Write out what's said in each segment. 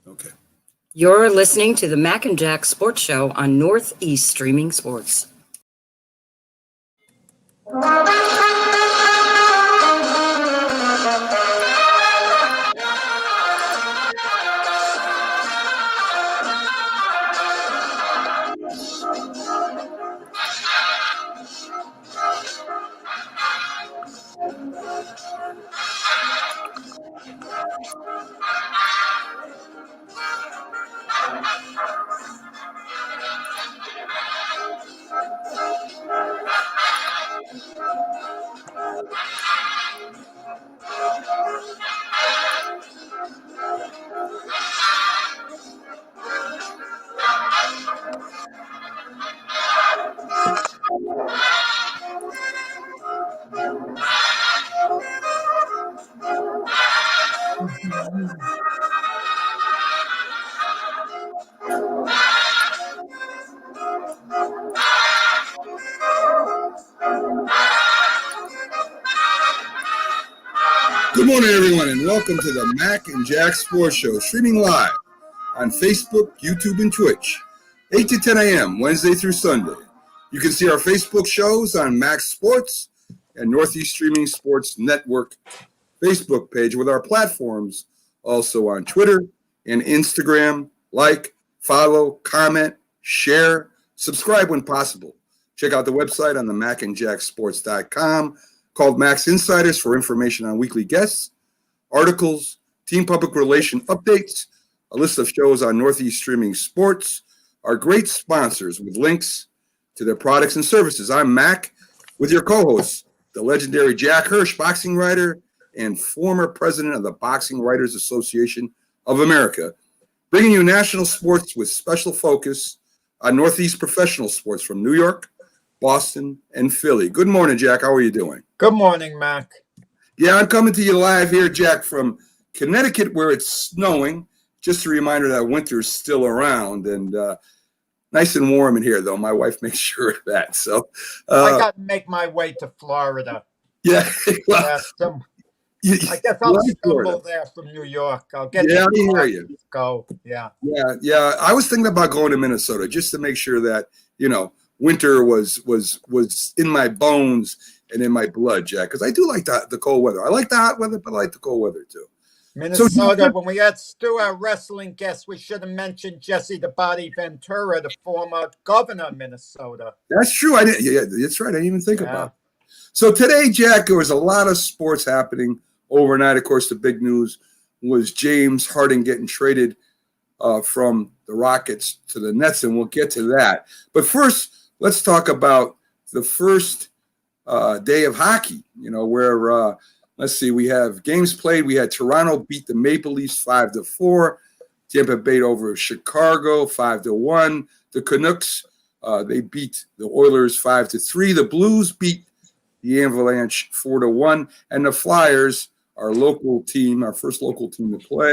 Okay. You're listening to the Mac and Jack Sports Show on Northeast Streaming Sports. Good morning, everyone, and welcome to the Mac and Jack Sports Show, streaming live on Facebook, YouTube, and Twitch, 8 to 10 a.m., Wednesday through Sunday. You can see our Facebook shows on Mac Sports and Northeast Streaming Sports Network Facebook page with our platforms also on Twitter and Instagram. Like, follow, comment, share, subscribe when possible. Check out the website on the macandjacksports.com called Max Insiders for information on weekly guests, articles, team public relation updates, a list of shows on Northeast Streaming Sports, our great sponsors with links to their products and services. I'm Mac with your co-hosts, the legendary Jack Hirsch, boxing writer and former president of the Boxing Writers Association of America, bringing you national sports with special focus on Northeast professional sports from New York, Boston, and Philly. Good morning, Jack. How are you doing? Good morning, Mac. Yeah, I'm coming to you live here, Jack, from Connecticut, where it's snowing. Just a reminder that winter is still around, and nice and warm in here, though. My wife makes sure of that. So I got to make my way to Florida. Yeah, well, I guess I'll stumble there from New York. I'll get I hear you. Go. Yeah. I was thinking about going to Minnesota just to make sure that winter was in my bones and in my blood, Jack, because I do like the cold weather. I like the hot weather, but I like the cold weather too. Minnesota, when we had Stu, our wrestling guest, we should have mentioned Jesse the Body Ventura, the former governor of Minnesota. That's true. I didn't. Yeah, that's right. I didn't even think about it. So today, Jack, there was a lot of sports happening overnight. Of course, the big news was James Harden getting traded from the Rockets to the Nets, and we'll get to that. But first, let's talk about the first day of hockey, where, let's see, we have games played. We had Toronto beat the Maple Leafs 5-4. Tampa Bay over Chicago 5-1. The Canucks, they beat the Oilers 5-3. The Blues beat the Avalanche 4-1. And the Flyers, our local team, our first local team to play,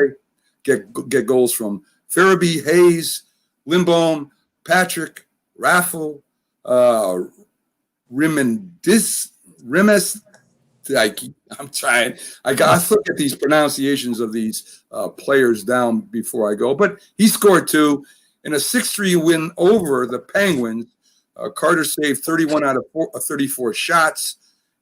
get goals from Farabee, Hayes, Lindholm, Patrick, Raffle, Remes. I'm trying. I got to look at these pronunciations of these players down before I go. But he scored two in a 6-3 win over the Penguins. Carter saved 31 out of 34 shots,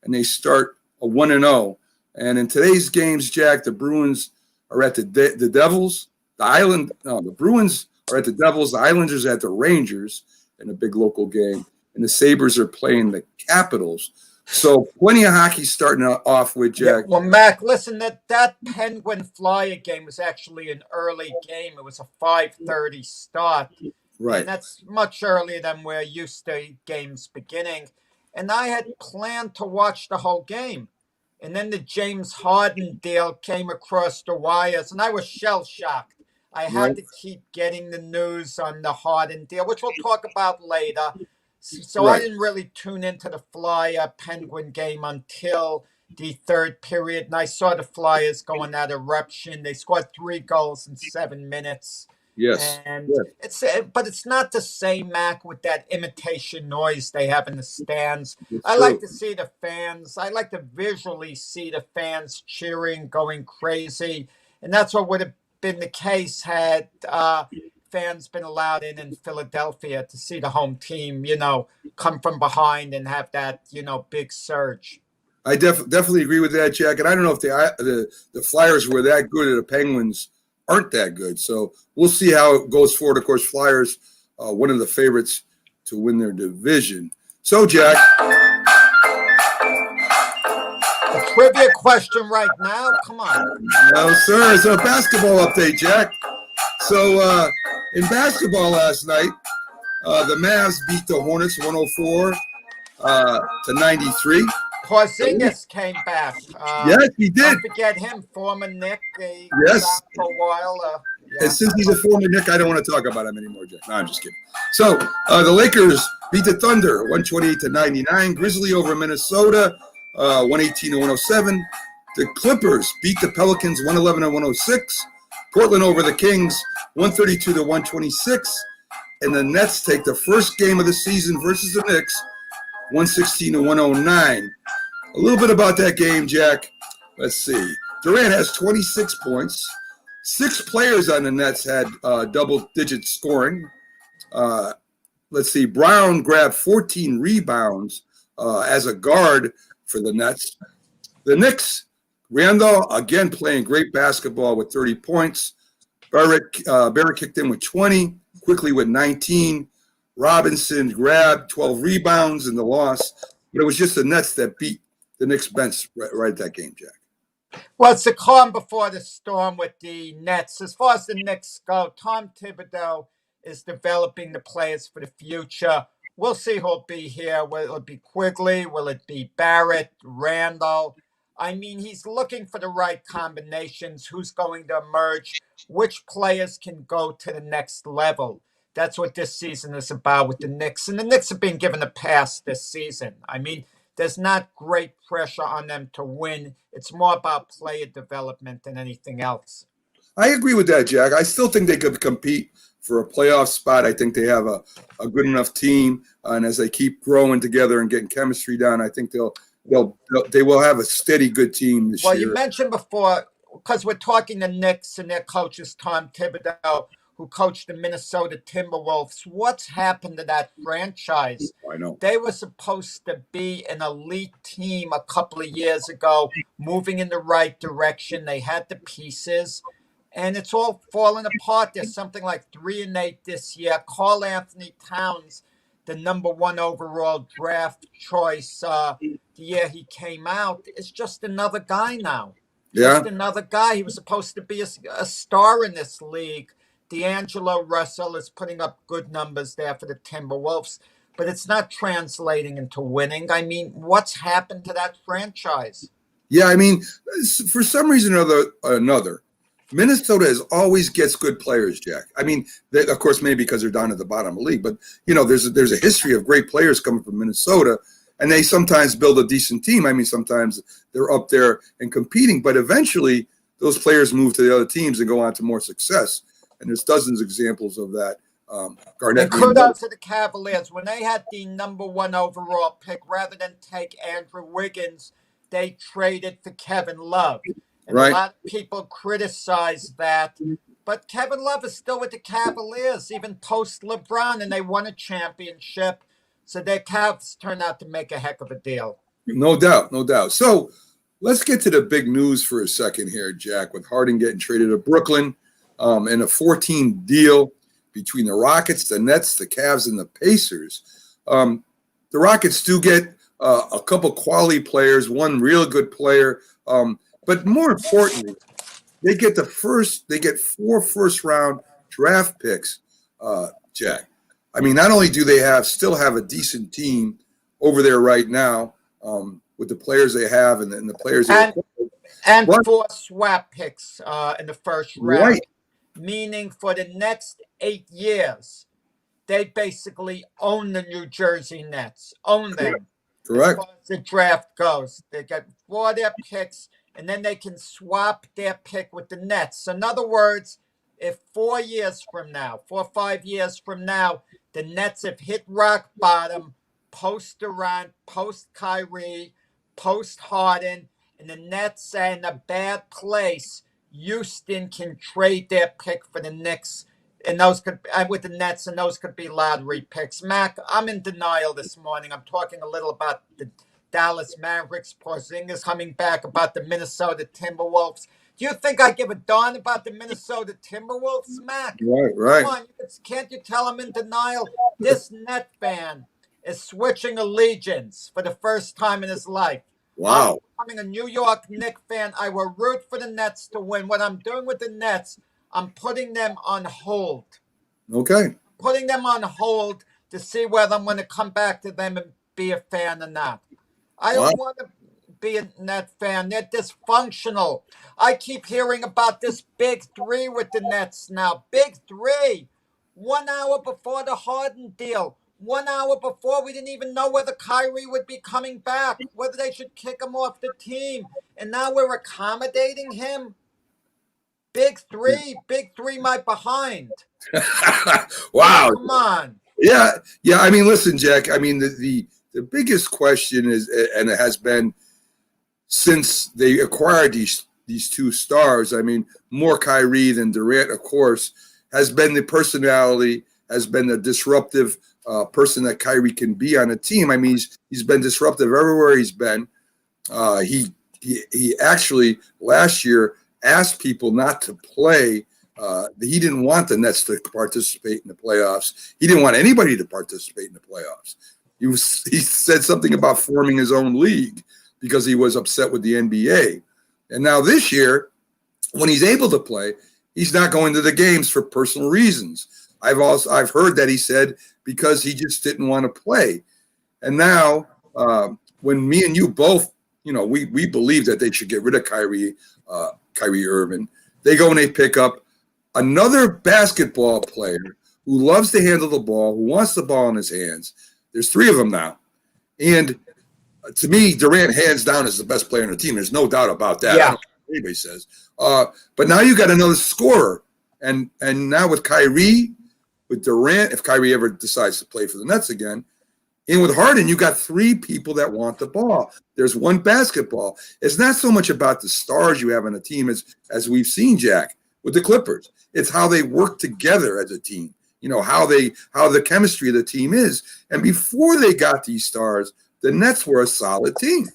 and they start a 1-0. And in today's games, Jack, the Bruins are at the Devils. The Bruins are at the Devils. The Islanders are at the Rangers in a big local game. And the Sabres are playing the Capitals. So plenty of hockey starting off with, Jack. Yeah, well, Mac, listen, that Penguin Flyer game was actually an early game. It was a 5:30 start. Right. And that's much earlier than we're used to games beginning. And I had planned to watch the whole game. And then the James Harden deal came across the wires, and I was shell-shocked. I had to keep getting the news on the Harden deal, which we'll talk about later. So I didn't really tune into the Flyer Penguin game until the third period, and I saw the Flyers going at eruption. They scored 3 goals in 7 minutes. Yes. And it's not the same, Mac, with that imitation noise they have in the stands. I like to see the fans. I like to visually see the fans cheering, going crazy. And that's what would have been the case had fans been allowed in Philadelphia to see the home team, come from behind and have that, big surge. I definitely agree with that, Jack. And I don't know if the Flyers were that good or the Penguins aren't that good. So we'll see how it goes forward. Of course, Flyers, one of the favorites to win their division. So, Jack. A trivia question right now? Come on. No, sir. It's a basketball update, Jack. So, in basketball last night, the Mavs beat the Hornets 104 to 93. Porzingis came back. Yes, he did. Don't forget him, former Knick. Yes. For a while. And since he's a former Knick, I don't want to talk about him anymore, Jack. No, I'm just kidding. So, the Lakers beat the Thunder 128 to 99. Grizzly over Minnesota 118 to 107. The Clippers beat the Pelicans 111 to 106. Portland over the Kings 132 to 126. And the Nets take the first game of the season versus the Knicks 116 to 109. A little bit about that game, Jack. Let's see. Durant has 26 points. 6 players on the Nets had double-digit scoring. Let's see. Brown grabbed 14 rebounds as a guard for the Nets. The Knicks, Randall, again, playing great basketball with 30 points. Barrett kicked in with 20, quickly with 19. Robinson grabbed 12 rebounds in the loss. But it was just the Nets that beat the Knicks bench right at that game, Jack. Well, it's the calm before the storm with the Nets. As far as the Knicks go, Tom Thibodeau is developing the players for the future. We'll see who'll be here. Will it be Quigley? Will it be Barrett, Randall? I mean, he's looking for the right combinations. Who's going to emerge? Which players can go to the next level? That's what this season is about with the Knicks. And the Knicks have been given a pass this season. I mean, there's not great pressure on them to win. It's more about player development than anything else. I agree with that, Jack. I still think they could compete for a playoff spot. I think they have a good enough team. And as they keep growing together and getting chemistry down, I think they will have a steady, good team this year. Well, you mentioned before, because we're talking the Knicks and their coach is Tom Thibodeau, who coached the Minnesota Timberwolves. What's happened to that franchise? I know. They were supposed to be an elite team a couple of years ago, moving in the right direction. They had the pieces, and it's all falling apart. There's something like 3-8 this year. Karl Anthony Towns, the number 1 overall draft choice the year he came out, is just another guy now. Yeah. Just another guy. He was supposed to be a star in this league. D'Angelo Russell is putting up good numbers there for the Timberwolves, but it's not translating into winning. I mean, what's happened to that franchise? Yeah, I mean, for some reason or another, Minnesota always gets good players, Jack. I mean, of course, maybe because they're down at the bottom of the league, but, there's a history of great players coming from Minnesota, and they sometimes build a decent team. I mean, sometimes they're up there and competing, but eventually those players move to the other teams and go on to more success. And there's dozens of examples of that. Garnett. And kudos to the Cavaliers. When they had the number 1 overall pick, rather than take Andrew Wiggins, they traded for Kevin Love. And right. A lot of people criticize that. But Kevin Love is still with the Cavaliers, even post LeBron, and they won a championship. So their Cavs turned out to make a heck of a deal. No doubt, no doubt. So let's get to the big news for a second here, Jack, with Harden getting traded to Brooklyn. And a 14 deal between the Rockets, the Nets, the Cavs, and the Pacers. The Rockets do get a couple quality players, one real good player. But more importantly, they get 4 first-round draft picks, Jack. I mean, not only do they still have a decent team over there right now with the players they have and the players and 4 swap picks in the first round. Right. Meaning for the next 8 years, they basically own the New Jersey Nets. Own them. Correct. As far as the draft goes. They get 4 of their picks, and then they can swap their pick with the Nets. In other words, if 4 years from now, 4 or 5 years from now, the Nets have hit rock bottom, post Durant, post Kyrie, post Harden, and the Nets are in a bad place, Houston can trade their pick for the Knicks, and those could with the Nets, and those could be lottery picks. Mac, I'm in denial this morning. I'm talking a little about the Dallas Mavericks, Porzingis coming back, about the Minnesota Timberwolves. Do you think I give a darn about the Minnesota Timberwolves, Mac? Right, Come right. on, can't you tell I'm in denial? This Net fan is switching allegiance for the first time in his life. I'm Wow. becoming a New York Knicks fan. I will root for the Nets to win. What I'm doing with the Nets, I'm putting them on hold. Okay. Putting them on hold to see whether I'm going to come back to them and be a fan or not. I Wow. don't want to be a Net fan. They're dysfunctional. I keep hearing about this big three with the Nets now. Big three. 1 hour before the Harden deal. 1 hour before, we didn't even know whether Kyrie would be coming back, whether they should kick him off the team. And now we're accommodating him. Big three, my behind. Wow. Come on. Yeah, yeah. I mean, listen, Jack. I mean, the biggest question is, and it has been since they acquired these two stars. I mean, more Kyrie than Durant, of course, has been the personality, has been the disruptive person that Kyrie can be on a team. I mean, he's been disruptive everywhere he's been. He actually last year asked people not to play. He didn't want the Nets to participate in the playoffs. He didn't want anybody to participate in the playoffs. He said something about forming his own league because he was upset with the NBA. And now this year, when he's able to play, he's not going to the games for personal reasons. I've heard that he said because he just didn't want to play. And now, when me and you both, we believe that they should get rid of Kyrie Irving. They go and they pick up another basketball player who loves to handle the ball, who wants the ball in his hands. There's three of them now. And to me, Durant, hands down, is the best player on the team. There's no doubt about that. Yeah. I don't care what anybody says. But now you got another scorer. And now with Kyrie, with Durant, if Kyrie ever decides to play for the Nets again, and with Harden, you got three people that want the ball. There's one basketball. It's not so much about the stars you have on a team as we've seen, Jack, with the Clippers. It's how they work together as a team. How the chemistry of the team is. And before they got these stars, the Nets were a solid team,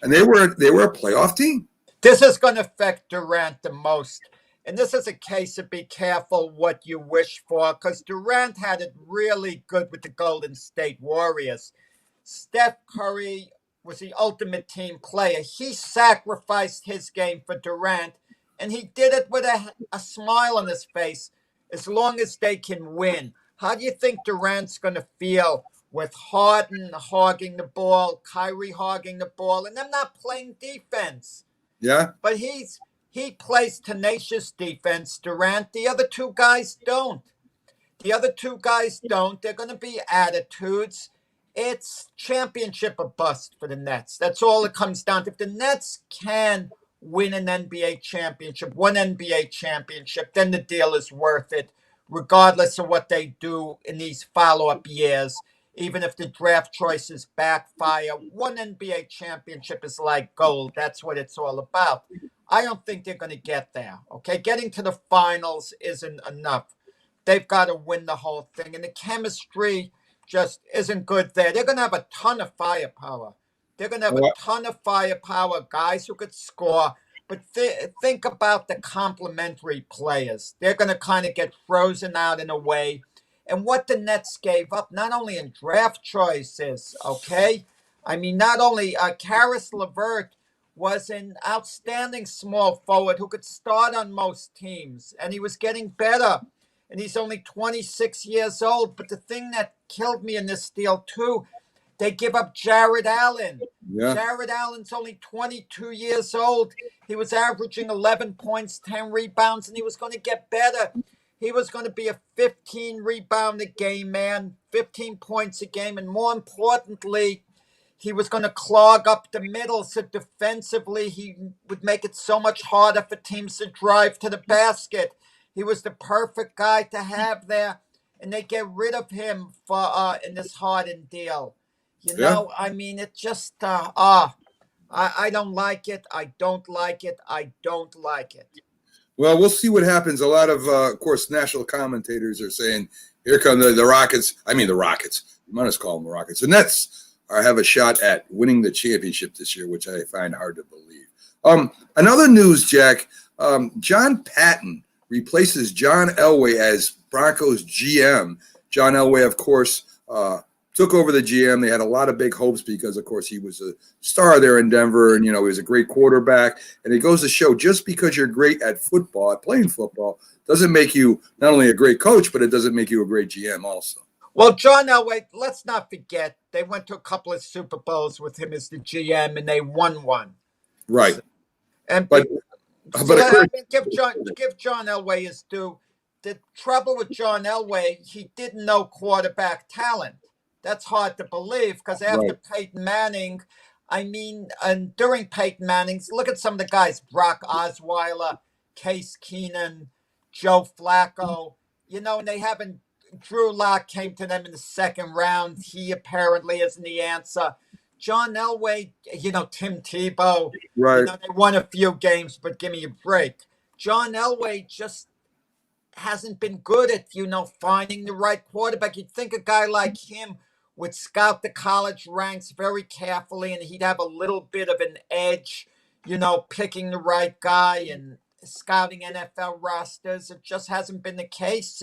and they were a playoff team. This is going to affect Durant the most. And this is a case of be careful what you wish for, because Durant had it really good with the Golden State Warriors. Steph Curry was the ultimate team player. He sacrificed his game for Durant, and he did it with a smile on his face as long as they can win. How do you think Durant's going to feel with Harden hogging the ball, Kyrie hogging the ball, and them not playing defense? Yeah. But he plays tenacious defense, Durant. The other two guys don't. They're going to be attitudes. It's championship or bust for the Nets. That's all it comes down to. If the Nets can win an NBA championship, one NBA championship, then the deal is worth it, regardless of what they do in these follow-up years. Even if the draft choices backfire, one NBA championship is like gold. That's what it's all about. I don't think they're going to get there. Okay, getting to the finals isn't enough. They've got to win the whole thing, and the chemistry just isn't good there. They're going to have a ton of firepower. Guys who could score. But think about the complementary players. They're going to kind of get frozen out in a way. And what the Nets gave up, not only in draft choices, okay? I mean, not only Karis LeVert was an outstanding small forward who could start on most teams, and he was getting better. And he's only 26 years old. But the thing that killed me in this deal, too, they give up Jared Allen. Yeah. Jared Allen's only 22 years old. He was averaging 11 points, 10 rebounds, and he was going to get better. He was going to be a 15 rebound a game man, 15 points a game, and more importantly, he was going to clog up the middle, so defensively he would make it so much harder for teams to drive to the basket. He was the perfect guy to have there, and they get rid of him for in this Harden deal. I mean, it just I don't like it. I don't like it. Well, we'll see what happens. A lot of course, national commentators are saying, here come the Rockets. I mean, the Rockets. You might as call them the Rockets. The Nets have a shot at winning the championship this year, which I find hard to believe. Another news, Jack, John Patton replaces John Elway as Broncos GM. John Elway, of course, took over the GM. They had a lot of big hopes because, of course, he was a star there in Denver, and, he was a great quarterback. And it goes to show just because you're great at football, at playing football, doesn't make you not only a great coach, but it doesn't make you a great GM also. Well, John Elway, let's not forget, they went to a couple of Super Bowls with him as the GM, and they won one. Right. And But give John Elway his due. The trouble with John Elway, he didn't know quarterback talent. That's hard to believe because after Peyton Manning, and during Peyton Manning's, look at some of the guys, Brock Osweiler, Case Keenum, Joe Flacco, and they haven't, Drew Lock came to them in the second round. He apparently isn't the answer. John Elway, Tim Tebow, right. They won a few games, but give me a break. John Elway just hasn't been good at, finding the right quarterback. You'd think a guy like him would scout the college ranks very carefully and he'd have a little bit of an edge, picking the right guy and scouting NFL rosters. It just hasn't been the case.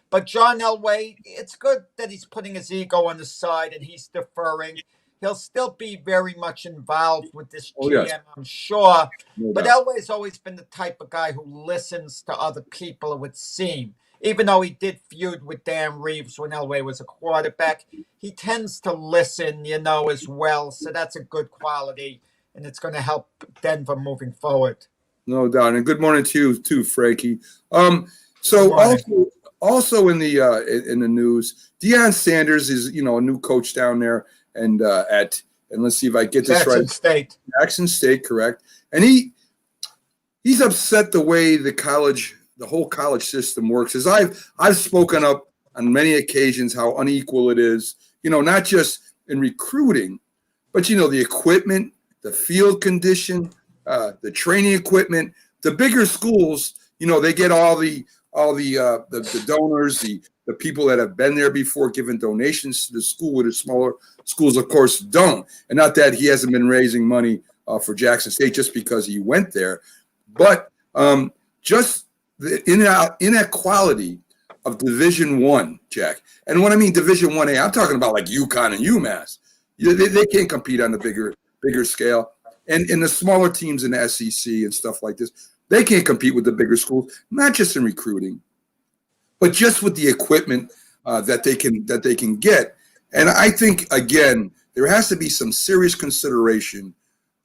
But John Elway, it's good that he's putting his ego on the side and he's deferring. He'll still be very much involved with this GM, yes. I'm sure. But Elway's always been the type of guy who listens to other people, it would seem. Even though he did feud with Dan Reeves when Elway was a quarterback, he tends to listen, as well. So that's a good quality, and it's going to help Denver moving forward. No doubt. And good morning to you, too, Frankie. So also in the news, Deion Sanders is, a new coach down there. And let's see if I get this right. Jackson State, correct. And he's upset the way the whole college system works. As I've spoken up on many occasions how unequal it is, not just in recruiting, but the equipment, the field condition, the training equipment. The bigger schools, they get all the donors, the people that have been there before giving donations to the school, where the smaller schools, of course, don't. And not that he hasn't been raising money for Jackson State just because he went there, but just the inequality of Division I, Jack. And when I mean Division 1A, I'm talking about like UConn and UMass. They can't compete on the bigger scale. And in the smaller teams in the SEC and stuff like this, they can't compete with the bigger schools, not just in recruiting, but just with the equipment that they can get. And I think, again, there has to be some serious consideration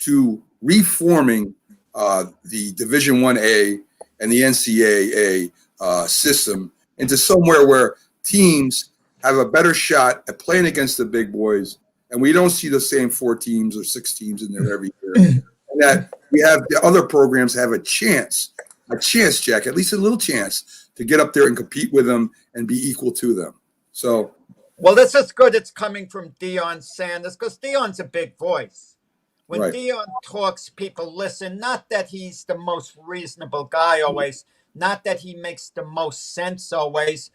to reforming the Division 1A and the NCAA system into somewhere where teams have a better shot at playing against the big boys, and we don't see the same 4 teams or 6 teams in there every year. And that we have the other programs have a chance, Jack, at least a little chance to get up there and compete with them and be equal to them. So, well, this is good. It's coming from Deion Sanders because Deion's a big voice. When Deion talks, people listen. Not that he's the most reasonable guy always, not that he makes the most sense always,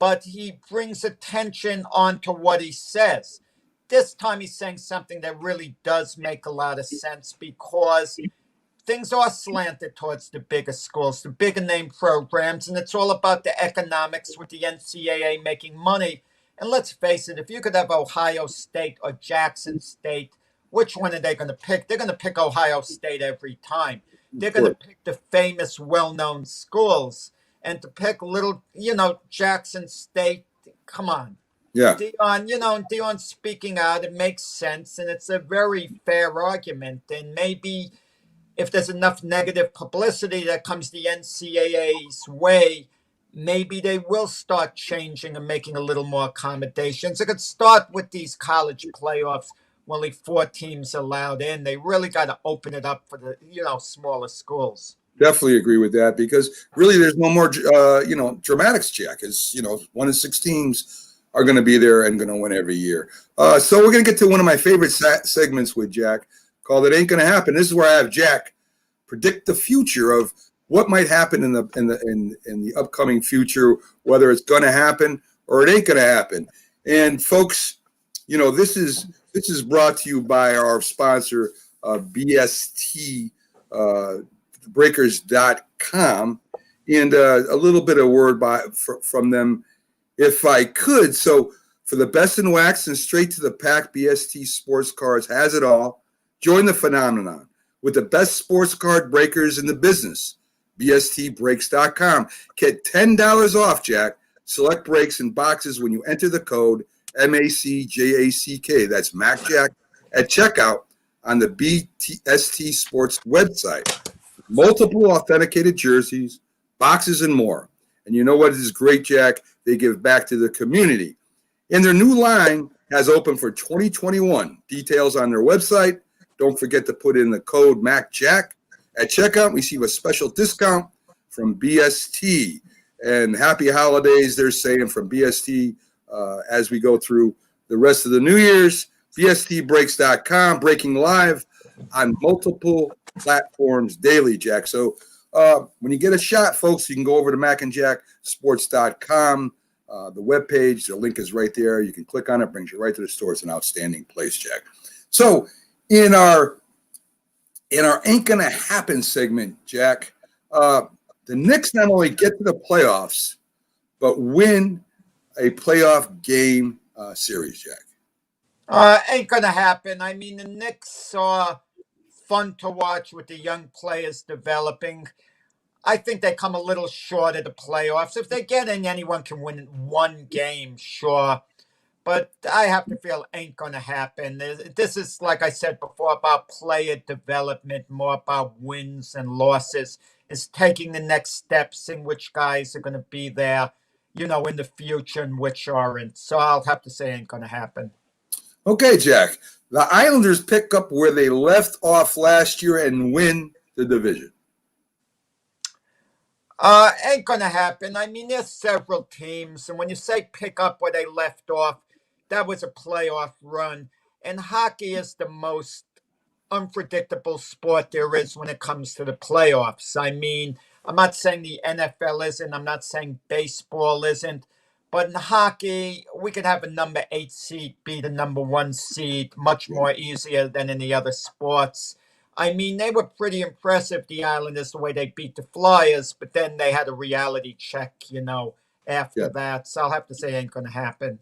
but he brings attention onto what he says. This time he's saying something that really does make a lot of sense because things are slanted towards the bigger schools, the bigger name programs, and it's all about the economics with the NCAA making money. And let's face it, if you could have Ohio State or Jackson State, which one are they going to pick? They're going to pick Ohio State every time. They're going to pick the famous, well-known schools. And to pick little, Jackson State, come on. Yeah. Deion's speaking out. It makes sense, and it's a very fair argument. And maybe if there's enough negative publicity that comes the NCAA's way, maybe they will start changing and making a little more accommodations. It could start with these college playoffs. Only 4 teams allowed in. They really got to open it up for the, smaller schools. Definitely agree with that because really there's no more, dramatics, Jack. As 1 in 6 teams are going to be there and going to win every year. So we're going to get to one of my favorite segments with Jack called "It Ain't Going to Happen." This is where I have Jack predict the future of what might happen in the upcoming future, whether it's going to happen or it ain't going to happen. And folks, this is brought to you by our sponsor, BST breakers.com, and a little bit of word from them if I could. So for the best in wax and straight to the pack, BST Sports Cards has it all. Join the phenomenon with the best sports card breakers in the business. BSTbreaks.com. Get $10 off, Jack. Select breaks and boxes when you enter the code MACJACK. That's MacJack at checkout on the BST Sports website. Multiple authenticated jerseys, boxes, and more. And you know what is great, Jack? They give back to the community. And their new line has opened for 2021. Details on their website. Don't forget to put in the code MacJack at checkout. Receive a special discount from BST. And happy holidays, they're saying, from BST as we go through the rest of the New Year's. BSTbreaks.com, breaking live on multiple platforms daily, Jack. So when you get a shot, folks, you can go over to macandjacksports.com, the webpage. The link is right there. You can click on it, brings you right to the store. It's an outstanding place, Jack. So in our Ain't Gonna Happen segment, Jack, the Knicks not only get to the playoffs, but win a playoff game series, Jack. Ain't gonna happen. I mean, the Knicks are fun to watch with the young players developing. I think they come a little short of the playoffs. If they get in, anyone can win one game, sure. But I have to feel ain't going to happen. This is, like I said before, about player development, more about wins and losses. It's taking the next steps in which guys are going to be there, in the future and which aren't. So I'll have to say ain't going to happen. Okay, Jack. The Islanders pick up where they left off last year and win the division. Ain't going to happen. I mean, there's several teams. And when you say pick up where they left off, that was a playoff run. And hockey is the most unpredictable sport there is when it comes to the playoffs. I mean, I'm not saying the NFL isn't. I'm not saying baseball isn't. But in hockey, we could have a number 8 seed beat a number 1 seed much more easier than in the other sports. I mean, they were pretty impressive, the Islanders, the way they beat the Flyers, but then they had a reality check, after that. So I'll have to say ain't going to happen.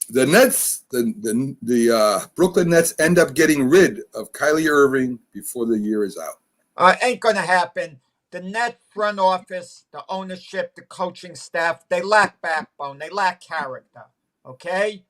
The Nets, the Brooklyn Nets end up getting rid of Kyrie Irving before the year is out. Ain't going to happen. The net front office, the ownership, the coaching staff, they lack backbone. They lack character, okay?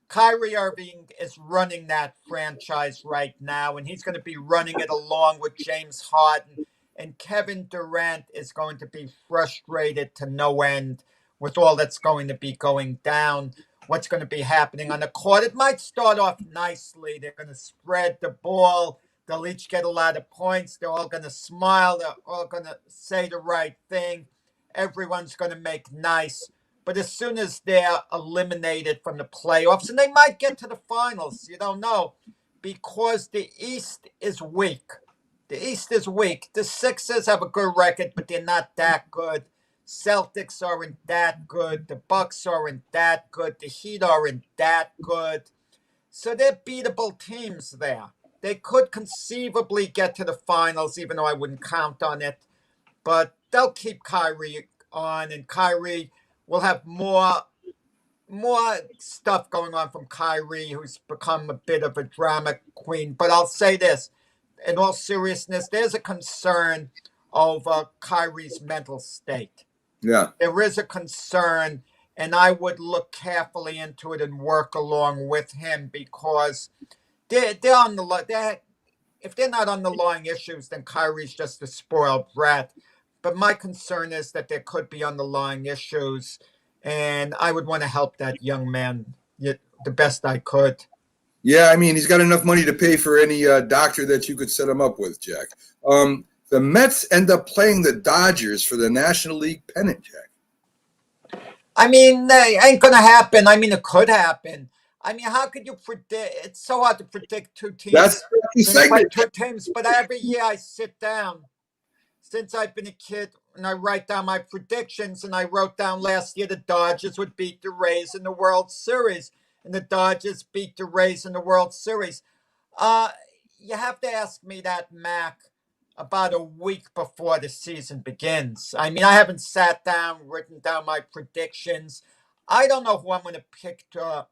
Kyrie Irving is running that franchise right now, and he's going to be running it along with James Harden. And Kevin Durant is going to be frustrated to no end with all that's going to be going down, what's going to be happening on the court. It might start off nicely. They're going to spread the ball. They'll each get a lot of points. They're all going to smile. They're all going to say the right thing. Everyone's going to make nice. But as soon as they're eliminated from the playoffs, and they might get to the finals, you don't know, because the East is weak. The East is weak. The Sixers have a good record, but they're not that good. Celtics aren't that good. The Bucks aren't that good. The Heat aren't that good. So they're beatable teams there. They could conceivably get to the finals, even though I wouldn't count on it. But they'll keep Kyrie on, and Kyrie will have more stuff going on from Kyrie, who's become a bit of a drama queen. But I'll say this, in all seriousness, there's a concern over Kyrie's mental state. Yeah. There is a concern, and I would look carefully into it and work along with him because they're on the if they're not underlying issues, then Kyrie's just a spoiled brat. But my concern is that there could be underlying issues, and I would want to help that young man the best I could. Yeah, I mean, he's got enough money to pay for any doctor that you could set him up with, Jack. The Mets end up playing the Dodgers for the National League pennant, Jack. I mean, it ain't going to happen. I mean, it could happen. I mean, how could you predict? It's so hard to predict two teams. That's the segment. Two teams, but every year I sit down, since I've been a kid, and I write down my predictions, and I wrote down last year the Dodgers would beat the Rays in the World Series, and the Dodgers beat the Rays in the World Series. Uh, you have to ask me that, Mac, about a week before the season begins. I mean, I haven't sat down, written down my predictions. I don't know who I'm going to pick to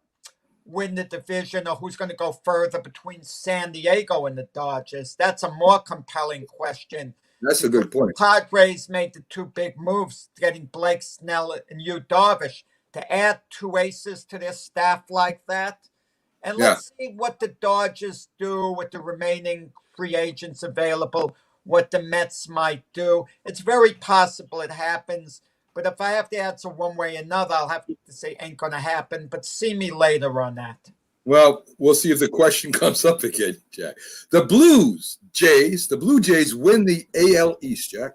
win the division or who's going to go further between San Diego and the Dodgers. That's a more compelling question. That's a good point. Padres made the two big moves, getting Blake Snell and Yu Darvish. To add two aces to their staff like that, and Yeah. let's see what the Dodgers do with the remaining free agents available, what the Mets might do. It's very possible it happens, but if I have to answer one way or another, I'll have to say ain't going to happen, but see me later on that. Well, we'll see if the question comes up again, Jack. The Blue Jays win the AL East, Jack.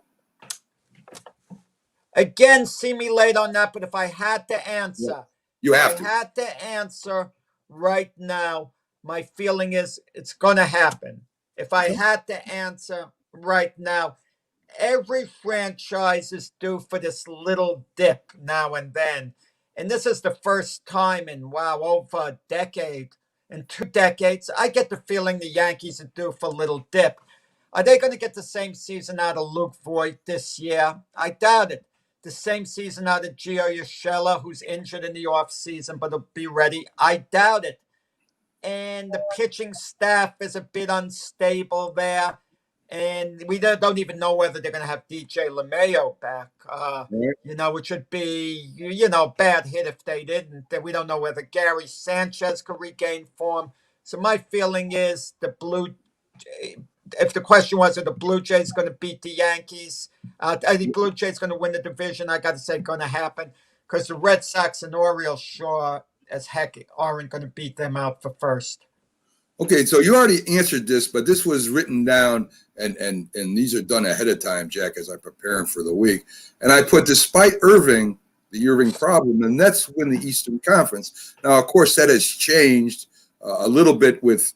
Again, see me later on that, but if I had to answer, You have to. I had to answer right now, my feeling is it's going to happen. If I had to answer right now, every franchise is due for this little dip now and then. And this is the first time in, wow, over a decade, in 2 decades, I get the feeling the Yankees are due for a little dip. Are they going to get the same season out of Luke Voigt this year? I doubt it. The same season out of Gio Urshela, who's injured in the offseason, but he'll be ready. I doubt it. And the pitching staff is a bit unstable there. And we don't even know whether they're going to have DJ LeMayo back, which would be, bad hit if they didn't. We don't know whether Gary Sanchez could regain form. So my feeling is if the question was, are the Blue Jays going to beat the Yankees? Are the Blue Jays going to win the division? I got to say going to happen because the Red Sox and Orioles sure as heck aren't going to beat them out for first. Okay, so you already answered this, but this was written down, and these are done ahead of time, Jack, as I prepare them for the week. And I put, despite the Irving problem, the Nets win the Eastern Conference. Now, of course, that has changed a little bit with,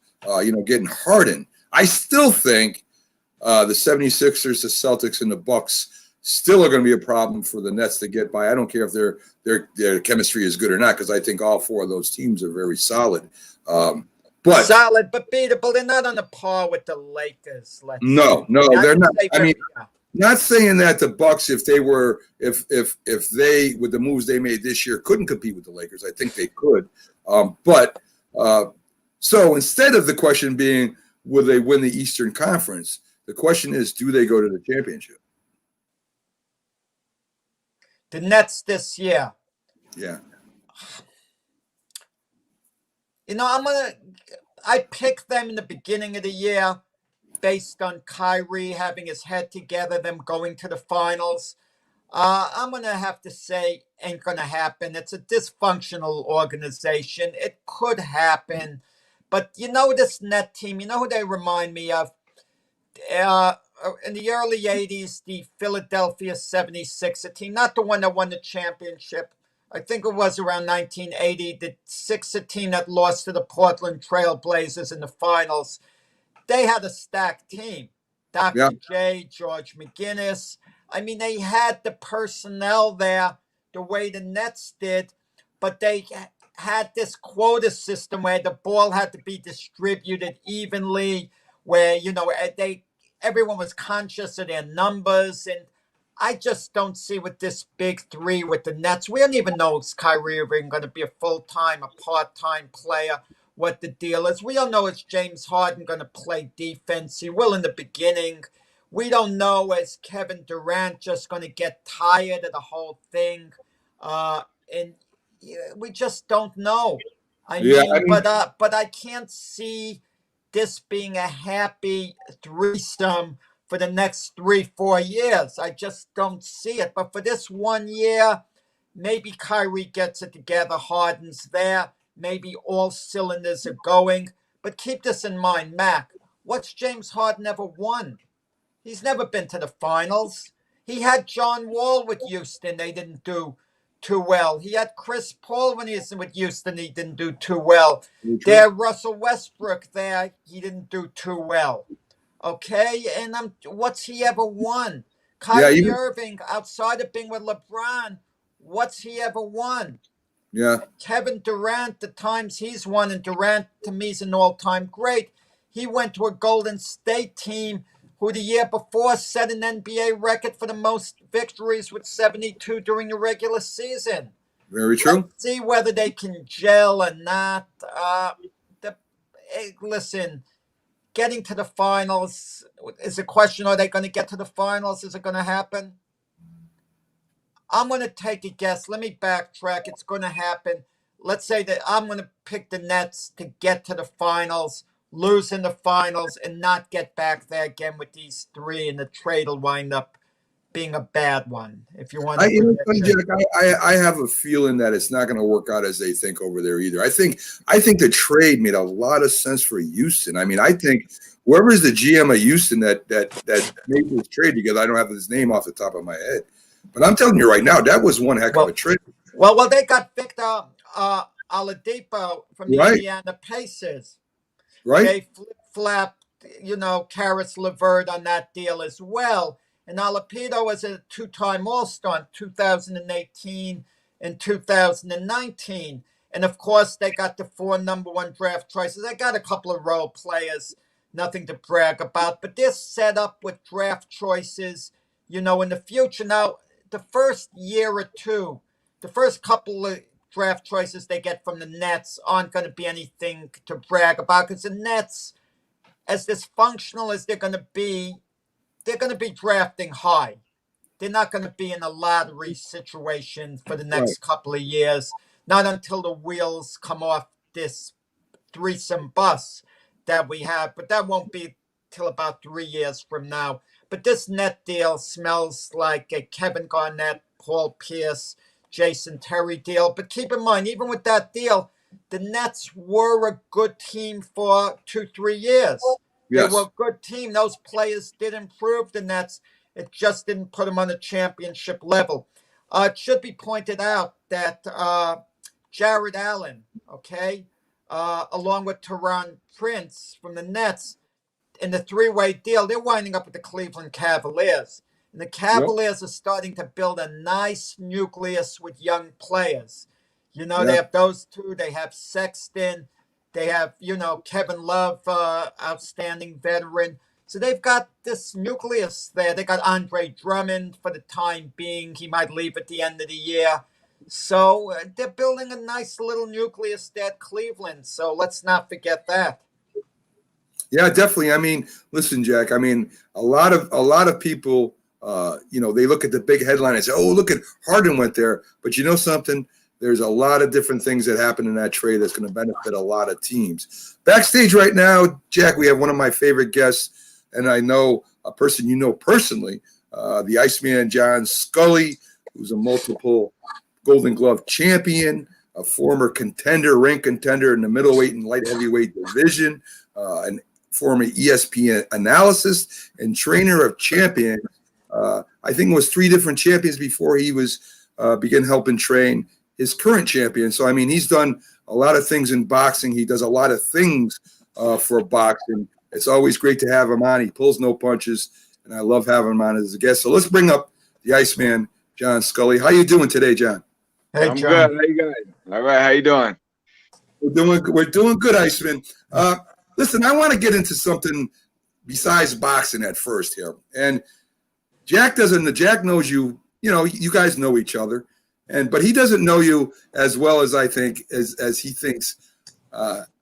getting Harden. I still think the 76ers, the Celtics, and the Bucks still are going to be a problem for the Nets to get by. I don't care if their chemistry is good or not, because I think all four of those teams are very solid. But solid, but beatable. They're not on the par with the Lakers. No, they're not. I mean, not saying that the Bucks, if they with the moves they made this year, couldn't compete with the Lakers. I think they could. So instead of the question being, will they win the Eastern Conference? The question is, do they go to the championship? The Nets this year. Yeah. I picked them in the beginning of the year based on Kyrie having his head together, them going to the finals. I'm going to have to say ain't going to happen. It's a dysfunctional organization. It could happen. But this Net team, you know who they remind me of? In the early 80s, the Philadelphia 76er team, not the one that won the championship. I think it was around 1980, the Sixer team that lost to the Portland Trail Blazers in the finals. They had a stacked team. Dr. J, George McGinnis. I mean, they had the personnel there the way the Nets did, but they had this quota system where the ball had to be distributed evenly, where, everyone was conscious of their numbers. And I just don't see with this big three with the Nets. We don't even know is Kyrie Irving going to be a full-time, a part-time player, what the deal is. We don't know is James Harden going to play defense. He will in the beginning. We don't know is Kevin Durant just going to get tired of the whole thing. And we just don't know. But I can't see this being a happy threesome for the next 3-4 years. I just don't see it. But for this 1 year, maybe Kyrie gets it together. Harden's there. Maybe all cylinders are going. But keep this in mind, Mac. What's James Harden ever won? He's never been to the finals. He had John Wall with Houston. They didn't do too well. He had Chris Paul when he was with Houston. He didn't do too well. There, Russell Westbrook there. He didn't do too well. Okay, and what's he ever won? Yeah, Kyrie Irving, outside of being with LeBron, what's he ever won? yeah, Kevin Durant, the times he's won, and Durant to me is an all-time great. He went to a Golden State team who the year before set an NBA record for the most victories with 72 during the regular season. very true. Let's see whether they can gel or not. Listen, getting to the finals is a question. Are they going to get to the finals? Is it going to happen? I'm going to take a guess. Let me backtrack. It's going to happen. Let's say that I'm going to pick the Nets to get to the finals, lose in the finals, and not get back there again with these three, and the trade will wind up being a bad one. If you want to I have a feeling that it's not going to work out as they think over there either. I think the trade made a lot of sense for Houston. I mean, I think whoever is the GM of Houston that made this trade together, I don't have his name off the top of my head, but I'm telling you right now, that was one heck of a trade. Well, they got Victor Oladipo from the Indiana Pacers. Right. They flip-flapped, Karis LeVert on that deal as well. And Oladipo was a two-time All-Star in 2018 and 2019. And, of course, they got the 4 number 1 draft choices. They got a couple of role players, nothing to brag about. But they're set up with draft choices, in the future. Now, the first year or two, the first couple of draft choices they get from the Nets aren't going to be anything to brag about, because the Nets, as dysfunctional as they're going to be drafting high. They're not going to be in a lottery situation for the next couple of years, not until the wheels come off this threesome bus that we have, but that won't be till about 3 years from now. But this net deal smells like a Kevin Garnett, Paul Pierce, Jason Terry deal. But keep in mind, even with that deal, the Nets were a good team for 2-3 years. Yes. They were a good team. Those players did improve the Nets. It just didn't put them on a championship level. It should be pointed out that Jared Allen, along with Taurean Prince from the Nets, in the 3-way deal, they're winding up with the Cleveland Cavaliers. And the Cavaliers are starting to build a nice nucleus with young players. They have those two. They have Sexton. They have, Kevin Love, outstanding veteran. So they've got this nucleus there. They got Andre Drummond for the time being. He might leave at the end of the year. So they're building a nice little nucleus there at Cleveland. So let's not forget that. Yeah, definitely. I mean, listen, Jack. I mean, a lot of people, they look at the big headline and say, "Oh, look at Harden went there." But you know something? There's a lot of different things that happen in that trade that's going to benefit a lot of teams. Backstage right now, Jack, we have one of my favorite guests, and I know a person you know personally, the Iceman, John Scully, who's a multiple Golden Glove champion, a former ring contender in the middleweight and light heavyweight division, and former ESPN analyst and trainer of champions. I think it was 3 different champions before he began helping train his current champion. So, I mean, he's done a lot of things in boxing. He does a lot of things for boxing. It's always great to have him on. He pulls no punches, and I love having him on as a guest. So let's bring up the Iceman, John Scully. How you doing today, John? Hey, I'm John. Good. How you guys? All right. How you doing? We're doing good, Iceman. Listen, I want to get into something besides boxing at first here. And Jack knows you, you guys know each other. But he doesn't know you as well as I think as he thinks,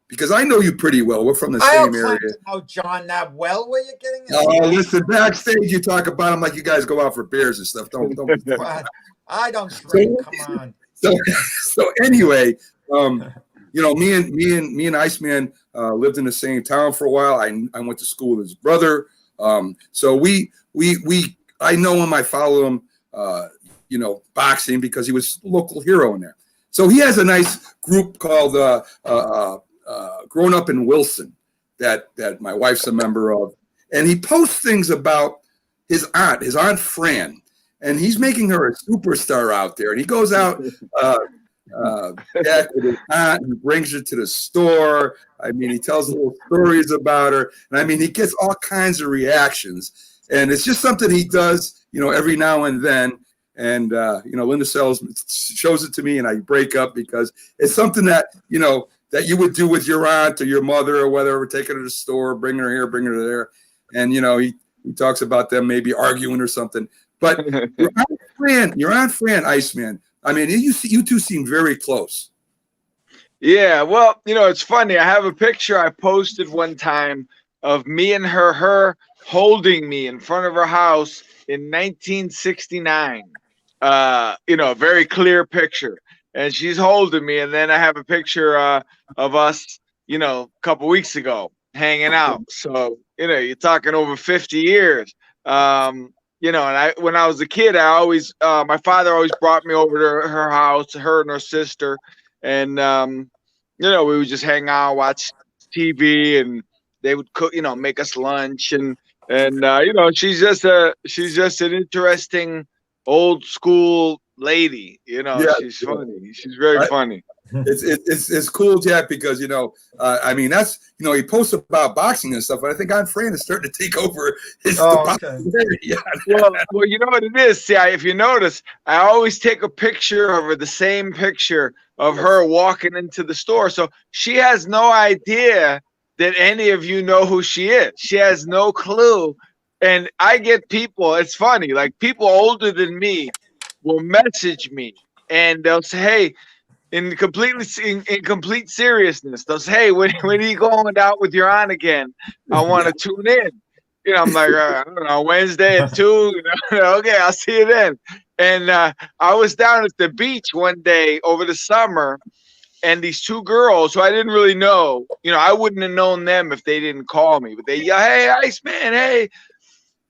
because I know you pretty well. We're from the same area. I don't know John that well. Where you getting it? Oh, listen, backstage you talk about him like you guys go out for beers and stuff. Don't. I don't drink. Come on. So anyway, me and Iceman lived in the same town for a while. I went to school with his brother. So I know him. I follow him. Boxing because he was a local hero in there. So he has a nice group called Grown Up in Wilson that my wife's a member of. And he posts things about his aunt Fran, and he's making her a superstar out there. And he goes out back with his aunt and brings her to the store. I mean, he tells little stories about her. And I mean, he gets all kinds of reactions. And it's just something he does, every now and then. And, Linda Sells shows it to me and I break up because it's something that, that you would do with your aunt or your mother or whatever, taking her to the store, bringing her here, bringing her there. And, he talks about them maybe arguing or something. But your Aunt Fran, Iceman, I mean, you two seem very close. Yeah, well, it's funny. I have a picture I posted one time of me and her holding me in front of her house in 1969. A very clear picture. And she's holding me. And then I have a picture of us, a couple weeks ago hanging out. So, you're talking over 50 years. And when I was a kid, my father always brought me over to her house, her and her sister. And, we would just hang out, watch TV, and they would cook, make us lunch. And she's just an interesting old school lady. She's funny. She's very funny. It's cool, Jack, because that's he posts about boxing and stuff, but I think Aunt Fran is starting to take over his popularity. Yeah. Well, you know what it is. See, if you notice, I always take a picture of her, the same picture of her walking into the store. So she has no idea that any of you know who she is. She has no clue. And I get people. It's funny, like people older than me will message me and they'll say, "Hey." In complete seriousness, they'll say, "Hey, when are you going out with your aunt again? I want to tune in." I'm like, I don't know, Wednesday at 2. Okay, I'll see you then. And I was down at the beach one day over the summer, and these two girls who I didn't really know, I wouldn't have known them if they didn't call me, but they yell, "Hey, Iceman, hey!"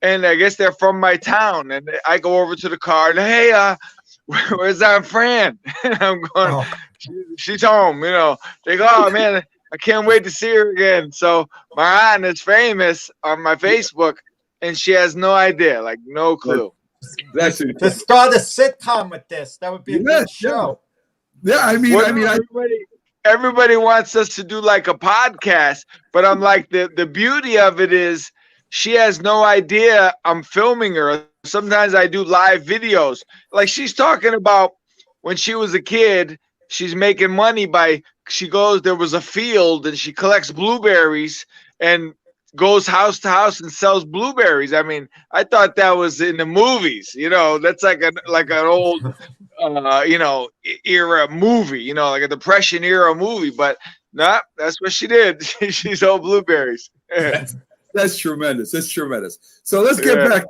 And I guess they're from my town, and I go over to the car and, "Hey, where's Aunt Fran?" And I'm going, she's home, They go, "Oh, man, I can't wait to see her again." So my aunt is famous on my Facebook, and she has no idea, like no clue. That's it. To start a sitcom with this, that would be a good show. Yeah, I mean, everybody wants us to do like a podcast, but I'm like, the beauty of it is she has no idea I'm filming her. Sometimes I do live videos. Like she's talking about when she was a kid, she's making money there was a field and she collects blueberries and goes house to house and sells blueberries. I mean, I thought that was in the movies, that's like an old, era movie, like a Depression era movie, but nah, that's what she did. She sold blueberries. That's tremendous. That's tremendous. So let's get back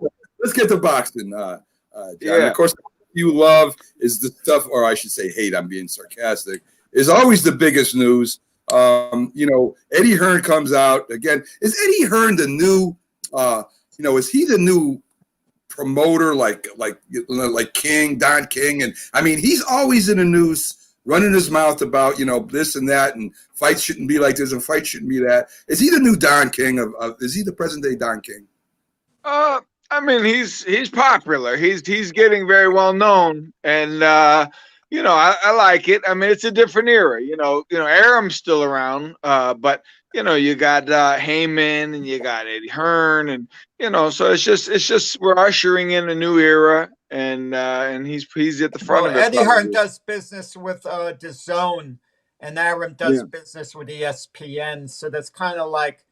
to boxing. John. Of course, you love is the stuff, or I should say hate, I'm being sarcastic, is always the biggest news. Eddie Hearn comes out again. Is Eddie Hearn the new, is he the new promoter like King, Don King? And I mean, he's always in the news running his mouth about, this and that, and fights shouldn't be like this and fights shouldn't be that. Is he the new Don King is he the present day Don King? I mean, he's popular. He's getting very well known, and I like it. I mean, it's a different era. Aram's still around, but you got Heyman and you got Eddie Hearn, and so it's just we're ushering in a new era, and he's at the front of it. Eddie Hearn does business with DAZN, and Aram does business with ESPN, so that's kind of like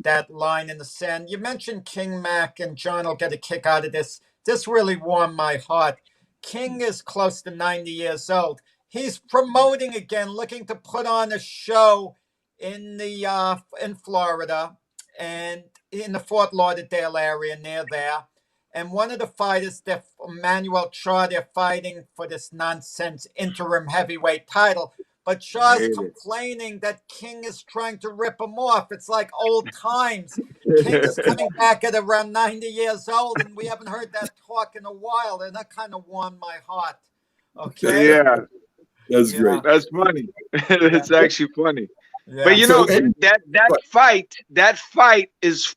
that line in the sand. You mentioned King Mac, and John will get a kick out of this. This really warmed my heart. King is close to 90 years old. He's promoting again, looking to put on a show in Florida and in the Fort Lauderdale area near there. And one of the fighters, Emmanuel Char, they're fighting for this nonsense interim heavyweight title. But Char's complaining that King is trying to rip him off. It's like old times. King is coming back at around 90 years old, and we haven't heard that talk in a while, and that kind of warmed my heart. Okay? Yeah. That's great. That's funny. It's actually funny. Yeah. But that fight is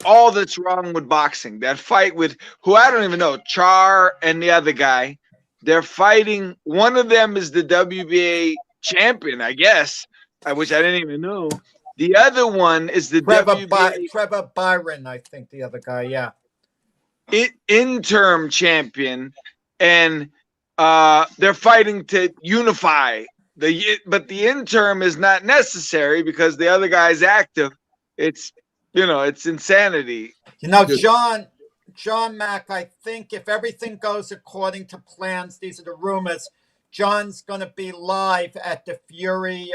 all that's wrong with boxing. That fight with who I don't even know, Char and the other guy. They're fighting. One of them is the WBA champion, I guess, which I didn't even know. The other one is the WBA Trevor Byron, I think the other guy. Yeah. interim champion, and they're fighting to unify but the interim is not necessary because the other guy's active. It's it's insanity. John Mack, I think if everything goes according to plans, these are the rumors, John's going to be live at the Fury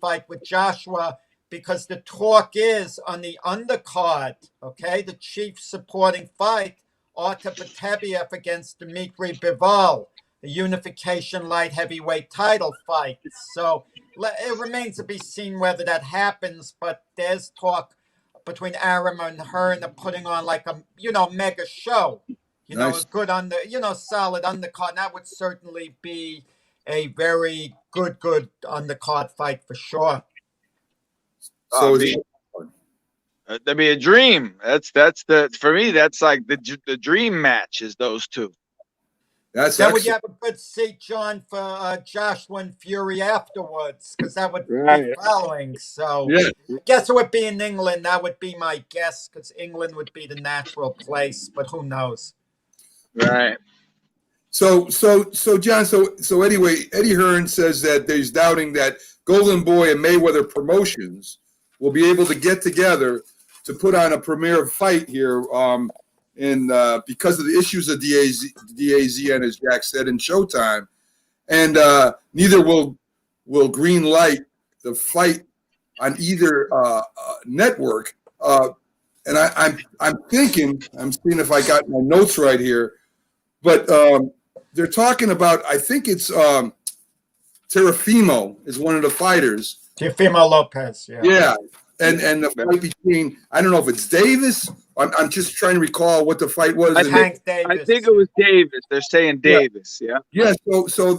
fight with Joshua, because the talk is on the undercard, okay, the chief supporting fight, Artur Beterbiev against Dmitry Bivol, the unification light heavyweight title fight. So it remains to be seen whether that happens, but there's talk between Arum and her, and they're putting on like a mega show, Nice. a good solid undercard. That would certainly be a very good undercard fight for sure. So that'd be a dream. That's for me. That's like the dream match is those two. Then would you have a good seat, John, for Joshua and Fury afterwards? Because that would be following. So yeah. I guess it would be in England. That would be my guess, because England would be the natural place. But who knows? Right. So John. So anyway, Eddie Hearn says that there's doubting that Golden Boy and Mayweather Promotions will be able to get together to put on a premier fight here. And because of the issues of DAZN, as Jack said, in Showtime, and neither will green light the fight on either network. And I'm thinking, I'm seeing if I got my notes right here, but they're talking about, I think it's Teofimo is one of the fighters. Teofimo Lopez, yeah. Yeah. And the fight between, I don't know if it's Davis. I'm just trying to recall what the fight was. Hank Davis. I think it was Davis. They're saying Davis. Yeah. Yeah. So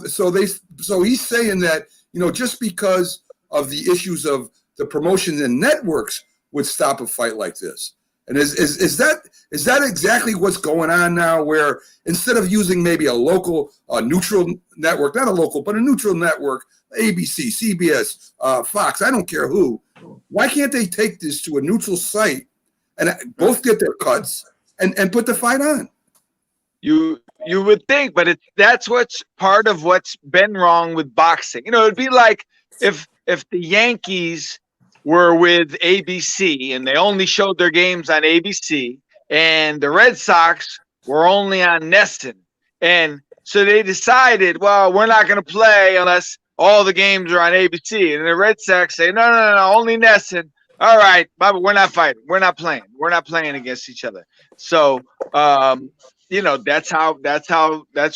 he's saying that, just because of the issues of the promotions and networks would stop a fight like this. And is that exactly what's going on now, where instead of using maybe a local neutral network, not a local, but a neutral network, ABC, CBS, Fox, I don't care who, why can't they take this to a neutral site and both get their cuts and put the fight on? You would think, but that's what's part of what's been wrong with boxing. It'd be like if the Yankees were with ABC and they only showed their games on ABC, and the Red Sox were only on NESN. And so they decided, well, we're not going to play unless all the games are on ABC. And the Red Sox say, no, only NESN. All right, Bobby, we're not fighting. We're not playing. We're not playing against each other. So, that's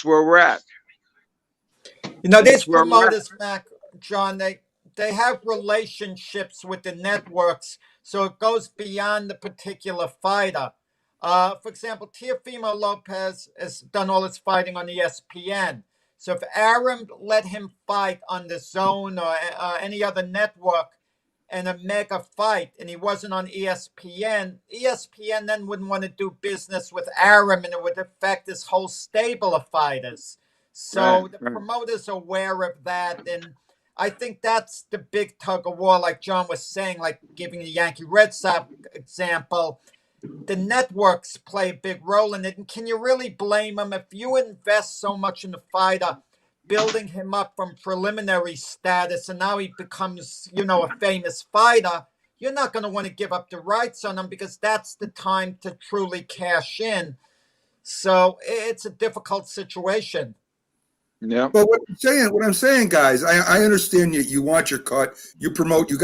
where we're at. These promoters, Mac, John, they have relationships with the networks, so it goes beyond the particular fighter. For example, Teofimo Lopez has done all his fighting on ESPN. So if Arum let him fight on the Zone or any other network and a mega fight, and he wasn't on ESPN then wouldn't want to do business with Arum, and it would affect his whole stable of fighters. So the promoters are aware of that, and I think that's the big tug of war, like John was saying, like giving the Yankee Red Sox example. The networks play a big role in it, and can you really blame them if you invest so much in the fighter, building him up from preliminary status, and now he becomes, a famous fighter? You're not going to want to give up the rights on him, because that's the time to truly cash in. So it's a difficult situation. Yeah. But what I'm saying, guys, I understand you want your cut, you promote, you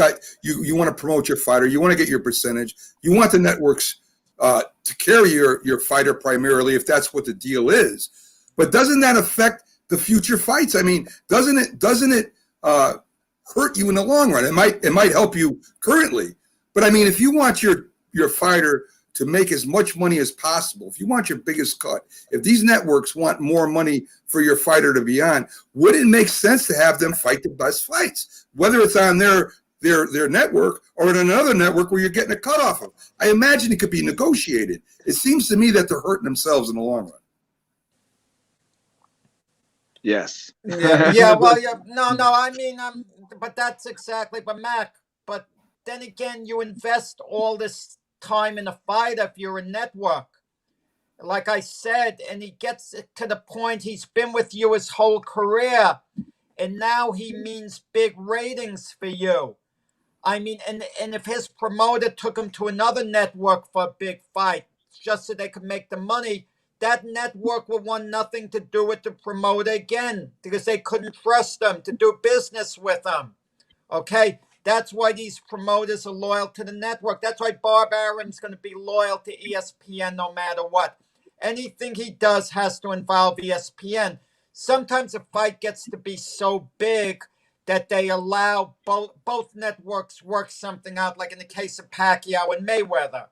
want to promote your fighter, you want to get your percentage, you want the networks to carry your fighter primarily, if that's what the deal is. But doesn't that affect the future fights? I mean, doesn't it hurt you in the long run? It might help you currently, but I mean, if you want your fighter to make as much money as possible, if you want your biggest cut, if these networks want more money for your fighter to be on, would it make sense to have them fight the best fights, whether it's on their network or in another network where you're getting a cut off of? I imagine it could be negotiated. It seems to me that they're hurting themselves in the long run. Yes. Yeah. Well, yeah. No. I mean, but that's exactly. But Mac, but then again, you invest all this time in a fighter if you're a network. Like I said, and he gets to the point, he's been with you his whole career, and now he means big ratings for you. I mean, and if his promoter took him to another network for a big fight, just so they could make the money, that network would want nothing to do with the promoter again, because they couldn't trust him to do business with him. Okay? That's why these promoters are loyal to the network. That's why Bob Aaron's going to be loyal to ESPN no matter what. Anything he does has to involve ESPN. Sometimes a fight gets to be so big that they allow both networks work something out, like in the case of Pacquiao and Mayweather.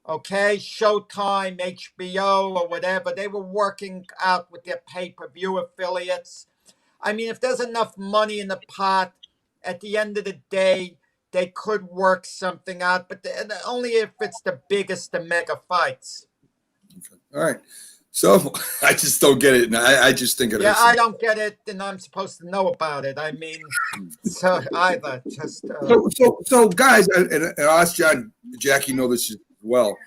Okay, Showtime, HBO, or whatever, they were working out with their pay-per-view affiliates. I mean, if there's enough money in the pot, at the end of the day, they could work something out, but only if it's the biggest of mega fights. All right. So I just don't get it. And I just think it is. Yeah, I don't get it, and I'm supposed to know about it. I mean, so either. Just, so guys, and I'll ask John, Jackie know this as well.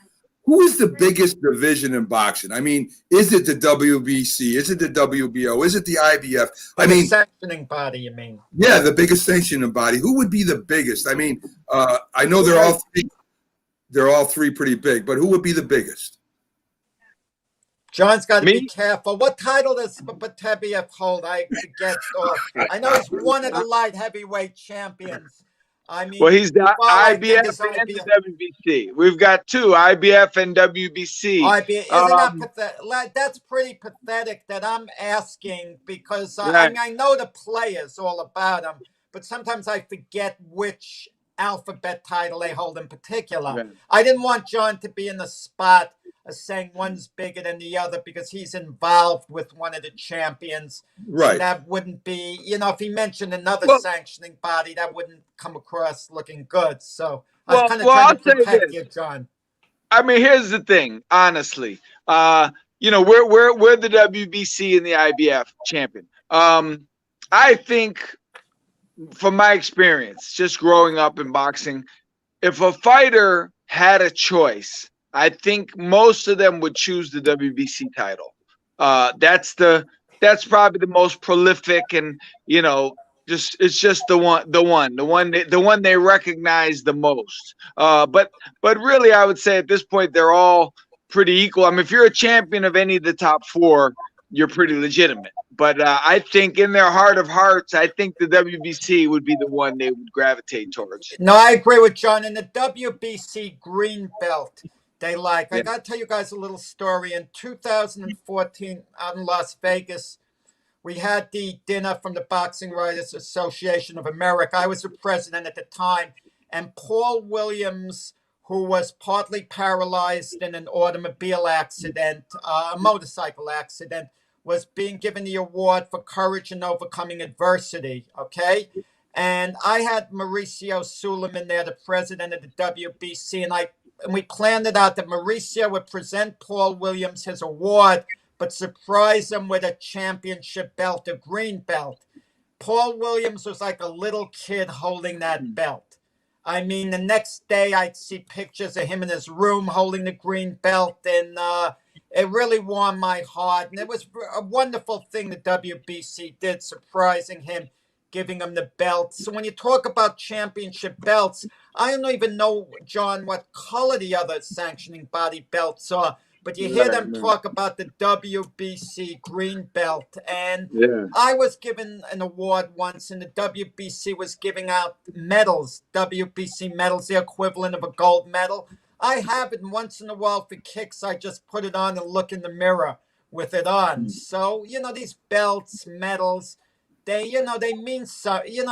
Who is the biggest division in boxing? I mean, is it the WBC? Is it the WBO? Is it the IBF? I mean, sanctioning body, you mean? Yeah, the biggest sanctioning body. Who would be the biggest? I mean, I know they're all three. They're all three pretty big, but who would be the biggest? John's got to be careful. What title does Batebiev hold? I forget. I know he's one of the light heavyweight champions. I mean, well, he's the IBF and the WBC. We've got two, IBF and WBC. That's pretty pathetic that I'm asking, because I mean, I know the players all about them, but sometimes I forget which alphabet title they hold in particular. Right. I didn't want John to be in the spot of saying one's bigger than the other, because he's involved with one of the champions. Right. So that wouldn't be, if he mentioned another sanctioning body, that wouldn't come across looking good. So I'm kind of trying to protect you, John. I mean, here's the thing, honestly. We're the WBC and the IBF champion. I think, from my experience, just growing up in boxing, if a fighter had a choice, I think most of them would choose the WBC title. That's probably the most prolific, and it's just the one they recognize the most. But really, I would say at this point they're all pretty equal. I mean, if you're a champion of any of the top four, you're pretty legitimate. But I think in their heart of hearts, I think the WBC would be the one they would gravitate towards. No, I agree with John. In the WBC green belt, they like. I got to tell you guys a little story. In 2014, out in Las Vegas, we had the dinner from the Boxing Writers Association of America. I was the president at the time, and Paul Williams, who was partly paralyzed in an automobile accident, a motorcycle accident, was being given the award for courage in overcoming adversity, okay? And I had Mauricio Suleiman there, the president of the WBC, and we planned it out that Mauricio would present Paul Williams his award, but surprise him with a championship belt, a green belt. Paul Williams was like a little kid holding that belt. I mean, the next day I'd see pictures of him in his room holding the green belt, and it really warmed my heart. And it was a wonderful thing the WBC did, surprising him, giving him the belt. So when you talk about championship belts, I don't even know, John, what color the other sanctioning body belts are, but you hear them talk about the WBC green belt. And I was given an award once, and the WBC was giving out medals, WBC medals, the equivalent of a gold medal. I have it, and once in a while for kicks, I just put it on and look in the mirror with it on. So, these belts, medals, they mean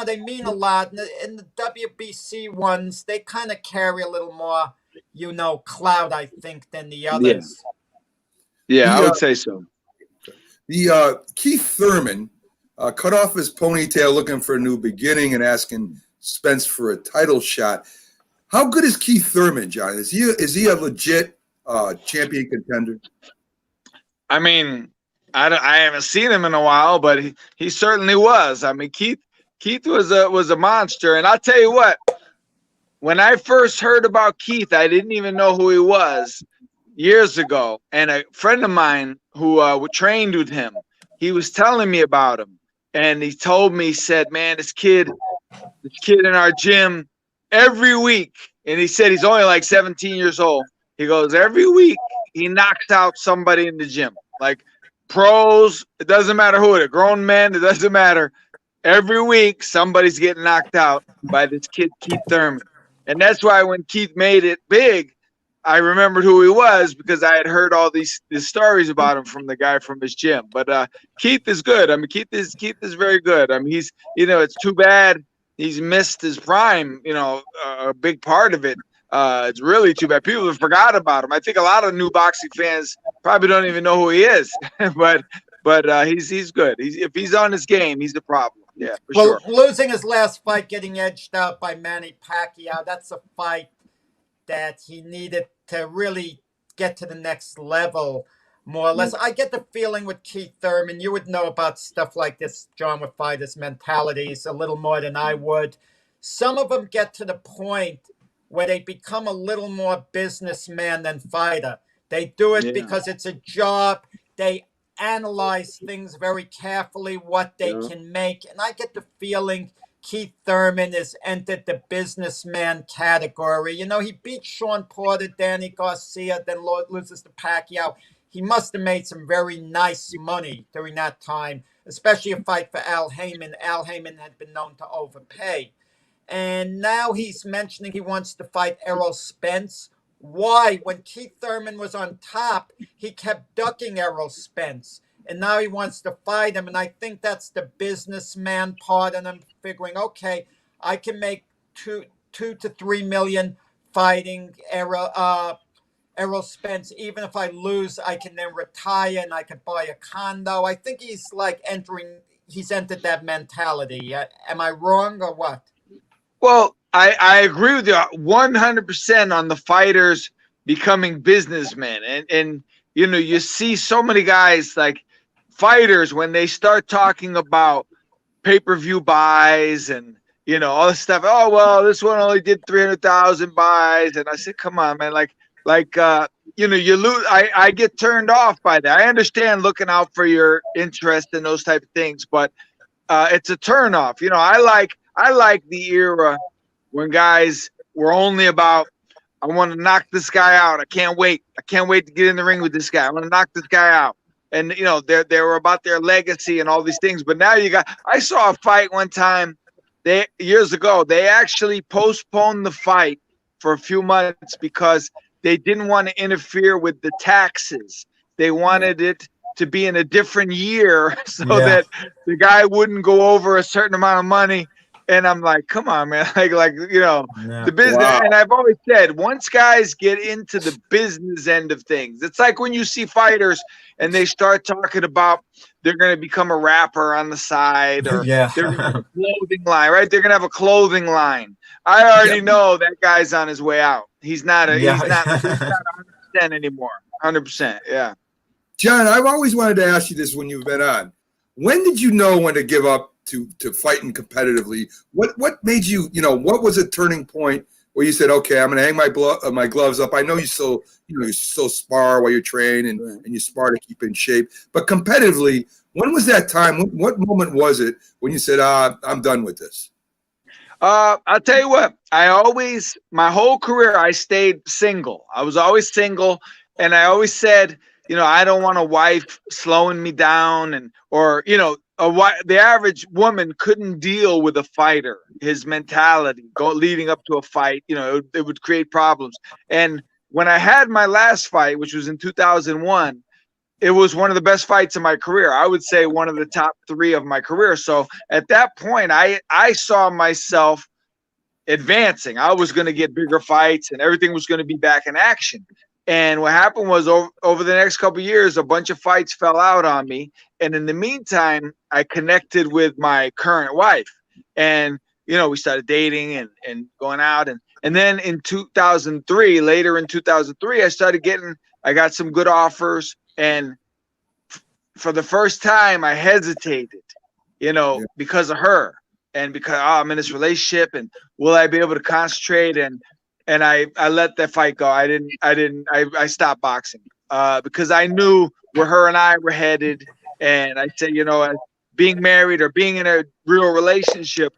they mean a lot. And the WBC ones, they kind of carry a little more, clout, I think, than the others. Yeah, I would say so. The Keith Thurman cut off his ponytail looking for a new beginning and asking Spence for a title shot. How good is Keith Thurman, John? Is he a legit champion contender? I mean, I haven't seen him in a while, but he certainly was. I mean, Keith was a monster, and I'll tell you what, when I first heard about Keith, I didn't even know who he was years ago. And a friend of mine who trained with him, he was telling me about him. And he told me, he said, man, this kid in our gym every week. And he said he's only like 17 years old. He goes, every week he knocks out somebody in the gym. Like pros, it doesn't matter who it is, grown men, it doesn't matter. Every week somebody's getting knocked out by this kid, Keith Thurman. And that's why when Keith made it big, I remembered who he was because I had heard all these stories about him from the guy from his gym. But Keith is good. I mean, Keith is very good. I mean, he's, it's too bad he's missed his prime, a big part of it. It's really too bad. People have forgot about him. I think a lot of new boxing fans probably don't even know who he is. but he's good. If he's on his game, he's the problem. Yeah, for sure. Losing his last fight, getting edged out by Manny Pacquiao, that's a fight that he needed to really get to the next level, more or less. I get the feeling with Keith Thurman, you would know about stuff like this, John, with fighters' mentalities a little more than I would. Some of them get to the point where they become a little more businessman than fighter. They do it because it's a job. They analyze things very carefully, what they can make. And I get the feeling Keith Thurman has entered the businessman category. He beat Sean Porter, Danny Garcia, then loses to Pacquiao. He must have made some very nice money during that time, especially a fight for Al Heyman. Al Heyman had been known to overpay. And now he's mentioning he wants to fight Errol Spence. Why? When Keith Thurman was on top, he kept ducking Errol Spence. And now he wants to fight him. And I think that's the businessman part. And I'm figuring, okay, I can make two to 3 million fighting Errol Spence. Even if I lose, I can then retire and I can buy a condo. I think he's entered that mentality. Am I wrong or what? Well, I agree with you 100% on the fighters becoming businessmen. And you see so many guys like fighters when they start talking about pay-per-view buys and all this stuff. Oh, well, this one only did 300,000 buys. And I said, come on, man. You lose. I get turned off by that. I understand looking out for your interest in those type of things, but it's a turn off. I like the era when guys were only about, I want to knock this guy out. I can't wait. I can't wait to get in the ring with this guy. I want to knock this guy out. And, they were about their legacy and all these things. But now I saw a fight one time years ago. They actually postponed the fight for a few months because they didn't want to interfere with the taxes. They wanted it to be in a different year so that the guy wouldn't go over a certain amount of money. And I'm like, come on, man. The business. Wow. And I've always said, once guys get into the business end of things, it's like when you see fighters and they start talking about they're going to become a rapper on the side or they're going to have a clothing line, right? They're going to have a clothing line. I already know that guy's on his way out. He's not 100% anymore. 100%. Yeah. John, I've always wanted to ask you this when you've been on. When did you know when to give up to fighting competitively? What made you, what was a turning point where you said, okay, I'm going to hang my gloves up. I know you still spar while you train and you spar to keep in shape, but competitively, when was that time? What moment was it when you said, I'm done with this? I'll tell you what, my whole career, I stayed single. I was always single. And I always said, I don't want a wife slowing me down the average woman couldn't deal with a fighter, his mentality leading up to a fight, it would create problems. And when I had my last fight, which was in 2001, it was one of the best fights of my career. I would say one of the top 3 of my career. So at that point, I saw myself advancing. I was going to get bigger fights and everything was going to be back in action. And what happened was over the next couple of years, a bunch of fights fell out on me. And in the meantime, I connected with my current wife. And, we started dating and going out. And then in 2003, later in 2003, I got some good offers. And for the first time, I hesitated, because of her. and because I'm in this relationship, and will I be able to concentrate? And I let that fight go. I stopped boxing because I knew where her and I were headed, and I said, as being married or being in a real relationship,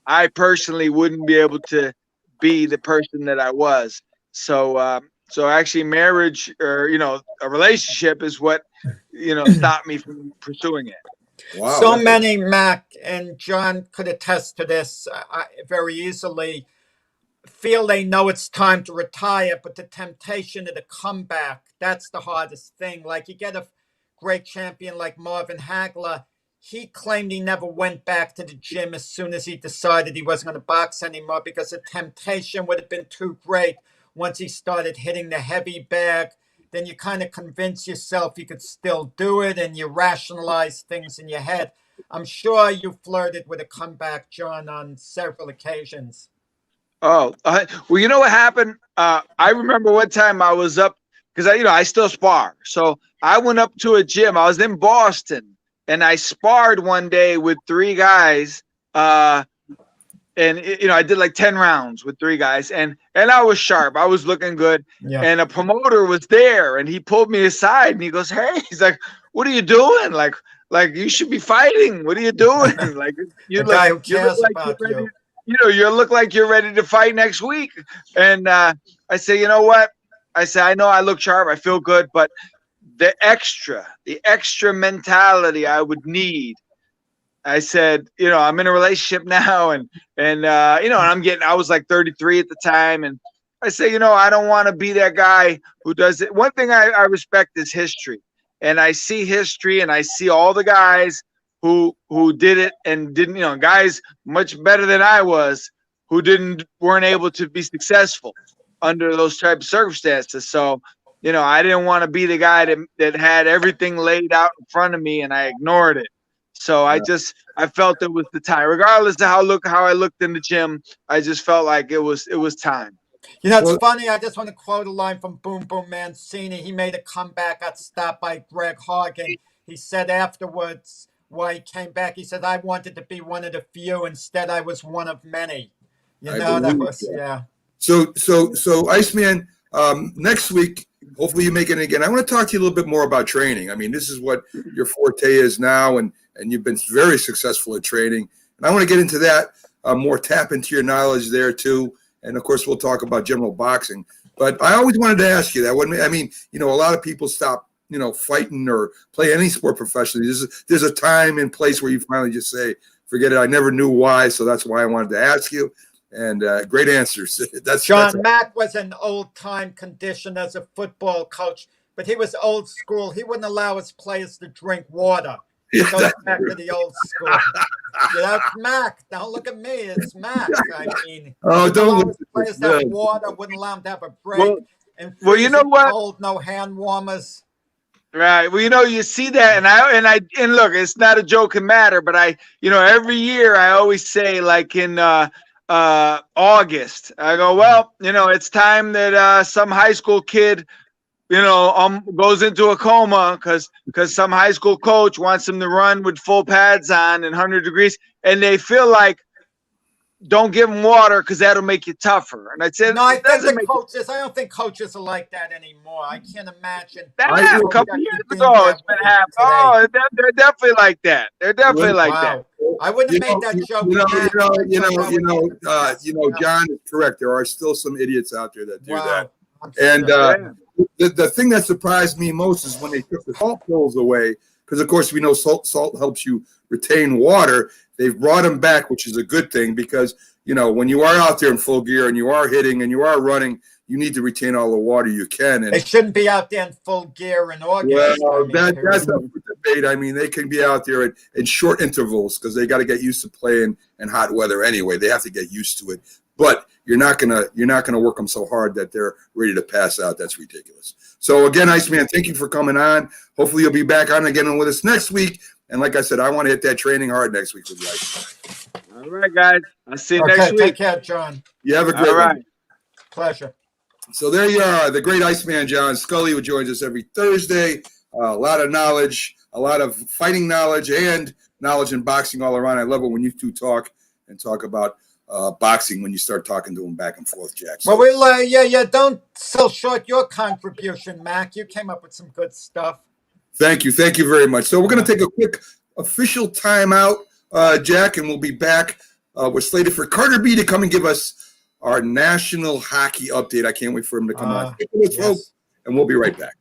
I personally wouldn't be able to be the person that I was. So actually, marriage or a relationship is what stopped me from pursuing it. Wow. So many, Mac and John could attest to this very easily, feel they know it's time to retire, but the temptation of the comeback, that's the hardest thing. Like, you get a great champion like Marvin Hagler. He claimed he never went back to the gym as soon as he decided he wasn't going to box anymore because the temptation would have been too great once he started hitting the heavy bag. Then you kind of convince yourself you could still do it, and you rationalize things in your head. I'm sure you flirted with a comeback, John, on several occasions. Oh, well, you know what happened? I remember one time I was up because I still spar. So I went up to a gym. I was in Boston, and I sparred one day with 3 guys. And I did like 10 rounds with 3 guys, and I was sharp. I was looking good. Yeah. And a promoter was there, and he pulled me aside, and he goes, "Hey," he's like, "what are you doing? Like you should be fighting. What are you doing? Like you The guy who look cares like about you're ready, you. you look like you're ready to fight next week." And I say, "You know what?" I say, "I know I look sharp. I feel good, but the extra mentality I would need." I said, I'm in a relationship now, and I was like 33 at the time, and I say, I don't want to be that guy who does it. One thing I respect is history, and I see history, and I see all the guys who did it and didn't, guys much better than I was who weren't able to be successful under those type of circumstances. So, I didn't want to be the guy that had everything laid out in front of me and I ignored it. So I felt it was the time, regardless of how I looked in the gym. I just felt like it was time. It's funny. I just want to quote a line from Boom Boom Mancini. He made a comeback, got stopped by Greg Hargan. He said afterwards, why he came back, he said, "I wanted to be one of the few. Instead, I was one of many." That was, yeah. So Iceman, next week, hopefully you make it again. I want to talk to you a little bit more about training. I mean, this is what your forte is now, and you've been very successful at training. And I want to get into that more, tap into your knowledge there too. And of course, we'll talk about general boxing. But I always wanted to ask you that. I mean, a lot of people stop, fighting or play any sport professionally. There's a time and place where you finally just say, forget it. I never knew why. So that's why I wanted to ask you. And great answers. John Mack was an old-time condition as a football coach, but he was old school. He wouldn't allow his players to drink water. He goes back to the old school. It's Mac. Don't look at me. It's Mac. I mean, don't allow his players to have water. Wouldn't allow them to have a break. Well, you know what? Cold, no hand warmers. Right. Well, you see that, and look, it's not a joking matter, but every year I always say, like in August, I go, well, it's time that some high school kid, goes into a coma because some high school coach wants them to run with full pads on and 100 degrees, and they feel like, don't give them water because that'll make you tougher. And I said, no, I don't think coaches are like that anymore. I can't imagine. A couple years ago, it's been happening. Oh, they're definitely like that. They're definitely like that. I wouldn't have made that joke. John is correct. There are still some idiots out there that do that. And the thing that surprised me most is when they took the salt pills away, because of course we know salt helps you retain water. They've brought them back, which is a good thing because, when you are out there in full gear and you are hitting and you are running, you need to retain all the water you can. And they shouldn't be out there in full gear in August. Well, that's up for debate. I mean, they can be out there in short intervals because they got to get used to playing in hot weather anyway. They have to get used to it. But you're not gonna work them so hard that they're ready to pass out. That's ridiculous. So again, Iceman, thank you for coming on. Hopefully you'll be back on again with us next week. And like I said, I want to hit that training hard next week with you, Iceman. All right, guys. I'll see you next week. Take care, John. You have a great one. Pleasure. So there you are, the great Iceman John Scully, who joins us every Thursday. A lot of knowledge, a lot of fighting knowledge, and knowledge in boxing all around. I love it when you two talk. and talk about boxing when you start talking to him back and forth, Jack. So, well, we'll don't sell short your contribution, Mac. You came up with some good stuff. Thank you very much. So we're going to take a quick official timeout, Jack, and we'll be back. We're slated for Carter B to come and give us our national hockey update. I can't wait for him to come on. Yes. Folks, and we'll be right back.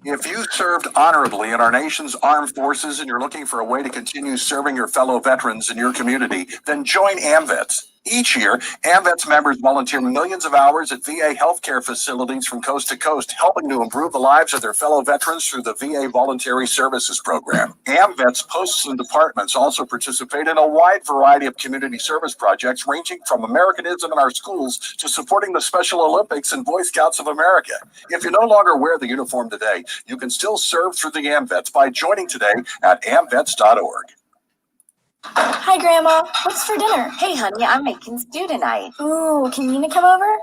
If you served honorably in our nation's armed forces and you're looking for a way to continue serving your fellow veterans in your community, then join AMVETS. Each year, AMVETS members volunteer millions of hours at VA healthcare facilities from coast to coast, helping to improve the lives of their fellow veterans through the VA Voluntary Services Program. AMVETS posts and departments also participate in a wide variety of community service projects, ranging from Americanism in our schools to supporting the Special Olympics and Boy Scouts of America. If you no longer wear the uniform today, you can still serve through the AMVETS by joining today at amvets.org. Hi, Grandma. What's for dinner? Hey, honey, I'm making stew tonight. Ooh, can Nina come over?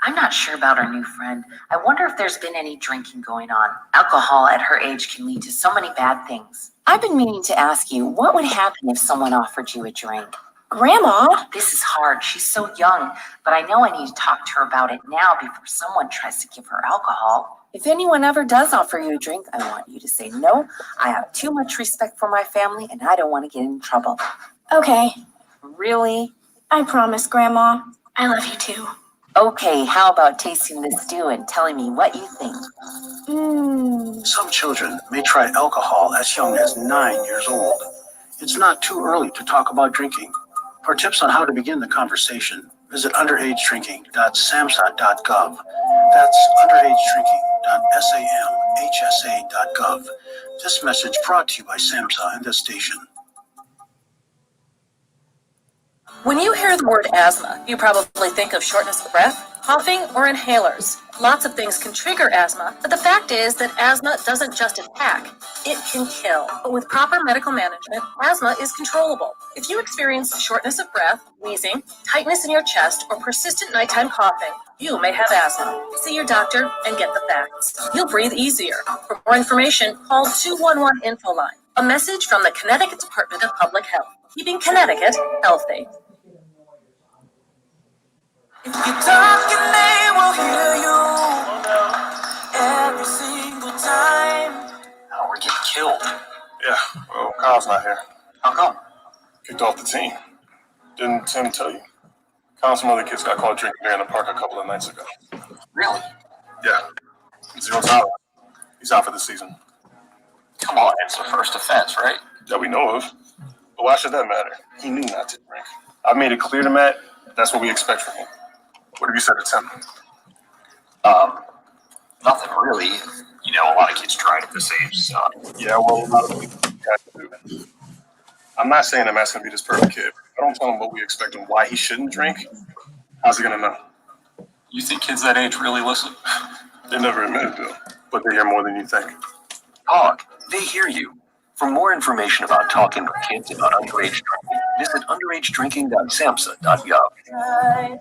I'm not sure about our new friend. I wonder if there's been any drinking going on. Alcohol at her age can lead to so many bad things. I've been meaning to ask you, what would happen if someone offered you a drink? Grandma? This is hard. She's so young, but I know I need to talk to her about it now before someone tries to give her alcohol. If anyone ever does offer you a drink, I want you to say no. I have too much respect for my family, and I don't want to get in trouble. Okay. Really? I promise, Grandma. I love you too. Okay, how about tasting this stew and telling me what you think? Some children may try alcohol as young as 9 years old. It's not too early to talk about drinking. For tips on how to begin the conversation, visit underagedrinking.samhsa.gov. That's underagedrinking.samhsa.gov. This message brought to you by SAMHSA and this station. When you hear the word asthma, you probably think of shortness of breath, coughing, or inhalers. Lots of things can trigger asthma, but the fact is that asthma doesn't just attack, it can kill. But with proper medical management, asthma is controllable. If you experience shortness of breath, wheezing, tightness in your chest, or persistent nighttime coughing, you may have asthma. See your doctor and get the facts. You'll breathe easier. For more information, call 211 Info Line. A message from the Connecticut Department of Public Health, keeping Connecticut healthy. If you talk, and they will hear you every single time. Oh, we're getting killed. Yeah, well, Kyle's not here. How come? Kicked off the team. Didn't Tim tell you? Kyle and some other kids got caught drinking there in the park a couple of nights ago. Really? Yeah. Zero tolerance. He's out for the season. Come on, it's the first offense, right? That we know of. But why should that matter? He knew not to drink. I made it clear to Matt, that's what we expect from him. What have you said to Tim? Nothing really. You know, a lot of kids tried at this age, so. Yeah, well, a lot of people do. I'm not saying that Matt's going to be this perfect kid. I don't tell him what we expect and why he shouldn't drink. How's he going to know? You think kids that age really listen? They never admit it, though. But they hear more than you think. Talk. They hear you. For more information about talking with kids about underage drinking, visit underagedrinking.samhsa.gov.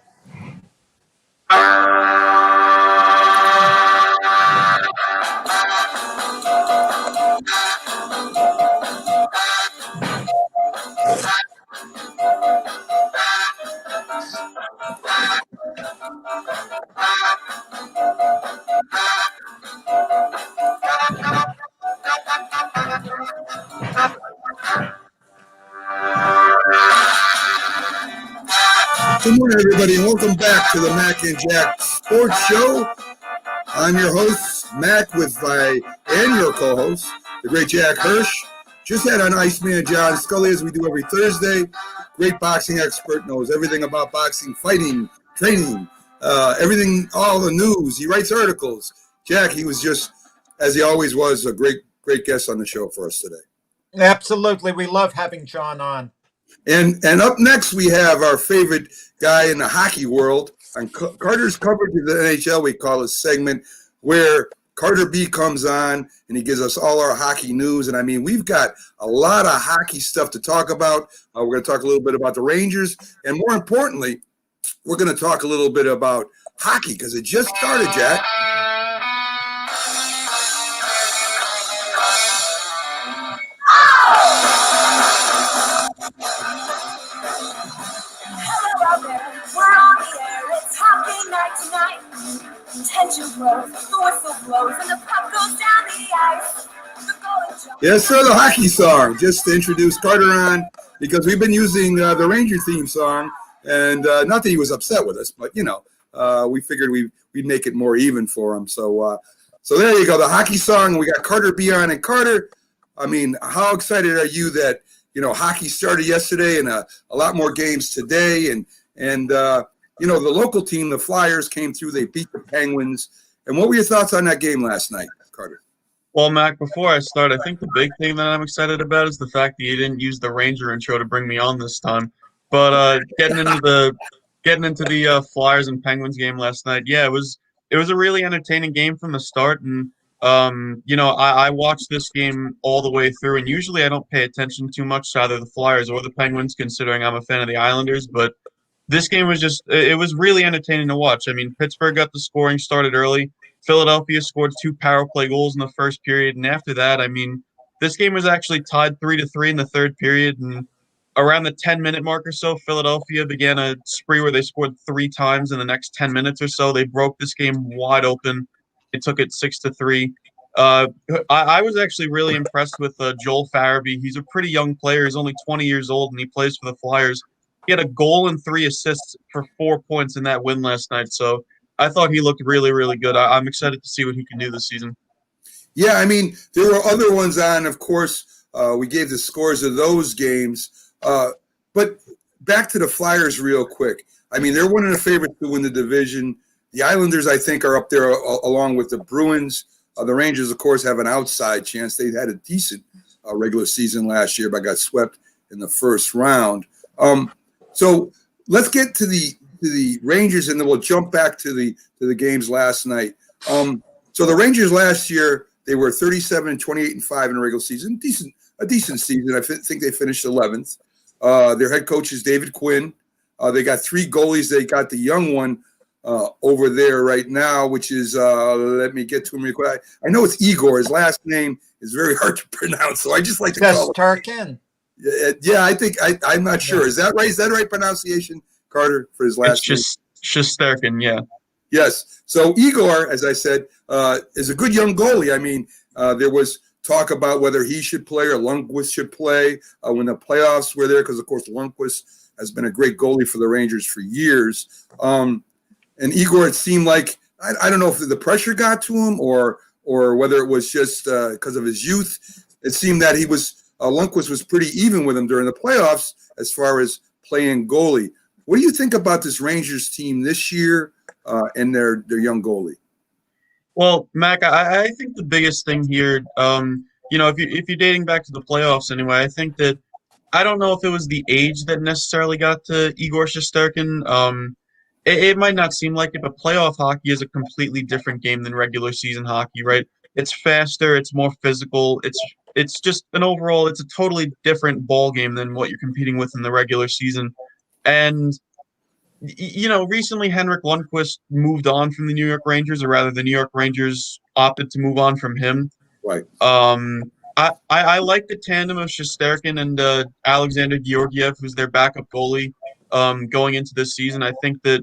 Good morning, everybody, and welcome back to the Mac and Jack Sports Show. I'm your host, Mac, with my and your co-host, the great Jack Hirsch. Just had on Iceman John Scully, as we do every Thursday. Great boxing expert, knows everything about boxing, fighting, training, everything, all the news. He writes articles. Jack, he was just, as he always was, a great guest on the show for us today. Absolutely. We love having John on. And up next, we have our favorite guy in the hockey world. On Carter's coverage of the NHL, we call a segment where Carter B comes on and he gives us all our hockey news. And I mean, we've got a lot of hockey stuff to talk about. We're going to talk a little bit about the Rangers. And more importantly, we're going to talk a little bit about hockey because it just started, Jack. Tension grows, the whistle blows, and the puck goes down the ice. The goalie jumps. Yes, sir, the hockey song, just to introduce Carter on, because we've been using the Ranger theme song, and not that he was upset with us, but, we figured we'd make it more even for him. So there you go, the hockey song. We got Carter B on. And Carter, I mean, how excited are you that, hockey started yesterday and a lot more games today, and the local team, the Flyers, came through. They beat the Penguins. And what were your thoughts on that game last night, Carter? Well, Mac, before I start, I think the big thing that I'm excited about is the fact that you didn't use the Ranger intro to bring me on this time. But getting into the Flyers and Penguins game last night, yeah, it was a really entertaining game from the start. And I watched this game all the way through, and usually I don't pay attention too much to either the Flyers or the Penguins, considering I'm a fan of the Islanders. But this game was it was really entertaining to watch. I mean, Pittsburgh got the scoring started early. Philadelphia scored 2 power play goals in the first period, and after that, I mean, this game was actually tied 3-3 in the third period, and around the 10-minute mark or so, Philadelphia began a spree where they scored 3 times in the next 10 minutes or so. They broke this game wide open. They took it 6-3. I was actually really impressed with Joel Farabee. He's a pretty young player. He's only 20 years old, and he plays for the Flyers. He had a goal and 3 assists for 4 points in that win last night, so I thought he looked really, really good. I'm excited to see what he can do this season. Yeah, I mean, there were other ones on. Of course, we gave the scores of those games. But back to the Flyers real quick. I mean, they're one of the favorites to win the division. The Islanders, I think, are up there along with the Bruins. The Rangers, of course, have an outside chance. They had a decent regular season last year, but got swept in the first round. So let's get to the Rangers, and then we'll jump back to the games last night. So the Rangers last year, they were 37-28-5 in the regular season. A decent season. I think they finished 11th. Their head coach is David Quinn. They got 3 goalies. They got the young one over there right now, which is let me get to him real quick. I know it's Igor. His last name is very hard to pronounce, so I just like to call it Turkin. Yeah, I think I'm not sure. Is that right? Is that the right pronunciation, Carter, for his last name? It's just Shesterkin, yeah. Yes. So Igor, as I said, is a good young goalie. I mean, there was talk about whether he should play or Lundqvist should play when the playoffs were there, because, of course, Lundqvist has been a great goalie for the Rangers for years. And Igor, it seemed like, I don't know if the pressure got to him or whether it was just because of his youth. It seemed that Lundqvist was pretty even with him during the playoffs as far as playing goalie. What do you think about this Rangers team this year and their young goalie? Well, Mac, I think the biggest thing here, if you're dating back to the playoffs anyway, I think that I don't know if it was the age that necessarily got to Igor Shesterkin. It might not seem like it, but playoff hockey is a completely different game than regular season hockey, right? It's faster, it's more physical, it's just it's a totally different ball game than what you're competing with in the regular season. And recently Henrik Lundqvist moved on from the New York Rangers, or rather the New York Rangers opted to move on from him. Right. I like the tandem of Shesterkin and Alexander Georgiev, who's their backup goalie, going into this season. I think that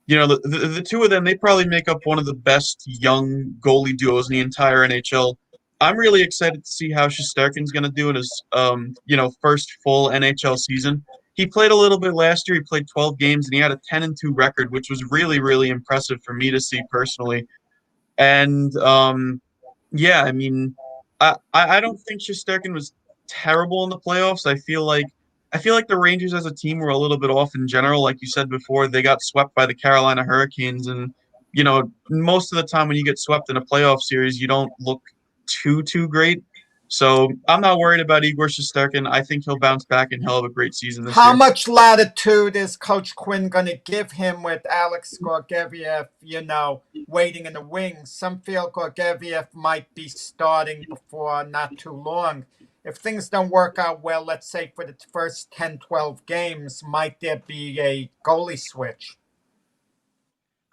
the two of them, they probably make up one of the best young goalie duos in the entire NHL. I'm really excited to see how Shesterkin's going to do in his first full NHL season. He played a little bit last year. He played 12 games, and he had a 10-2 record, which was really, really impressive for me to see personally. And I mean, I don't think Shesterkin was terrible in the playoffs. I feel like the Rangers as a team were a little bit off in general. Like you said before, they got swept by the Carolina Hurricanes, and most of the time when you get swept in a playoff series, you don't look too great. So I'm not worried about Igor Shesterkin. I think he'll bounce back and he'll have a great season this year. How much latitude is Coach Quinn going to give him with Alex Georgiev, waiting in the wings? Some feel Georgiev might be starting before not too long. If things don't work out well, let's say for the first 10, 12 games, might there be a goalie switch?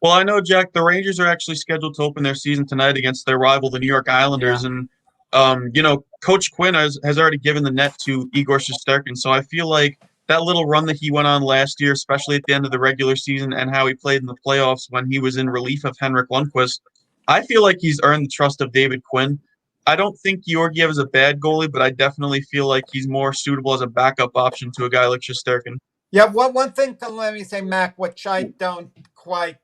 Well, I know, Jack, the Rangers are actually scheduled to open their season tonight against their rival, the New York Islanders. Yeah. And, Coach Quinn has already given the net to Igor Shesterkin. So I feel like that little run that he went on last year, especially at the end of the regular season, and how he played in the playoffs when he was in relief of Henrik Lundqvist, I feel like he's earned the trust of David Quinn. I don't think Georgiev is a bad goalie, but I definitely feel like he's more suitable as a backup option to a guy like Shesterkin. Yeah, one thing, let me say, Mac, which I don't quite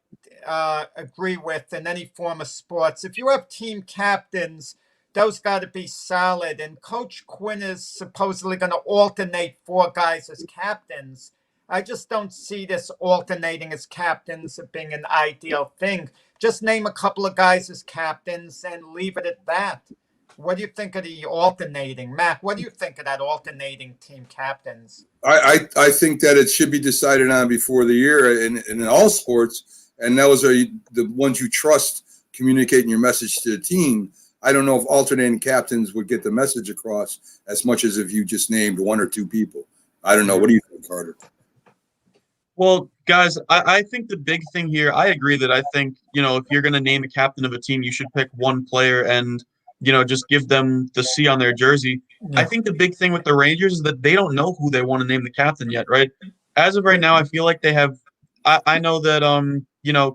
agree with in any form of sports. If you have team captains, those got to be solid. And Coach Quinn is supposedly going to alternate 4 guys as captains. I just don't see this alternating as captains as being an ideal thing. Just name a couple of guys as captains and leave it at that. What do you think of the alternating? Mac, what do you think of that alternating team captains? I think that it should be decided on before the year in all sports, and those are the ones you trust communicating your message to the team. I don't know if alternating captains would get the message across as much as if you just named 1 or 2 people. I don't know. What do you think, Carter? Well, guys, I think the big thing here, I agree that I think, if you're going to name a captain of a team, you should pick one player and, just give them the C on their jersey. Yeah. I think the big thing with the Rangers is that they don't know who they want to name the captain yet, right? As of right now, I feel like they have I know that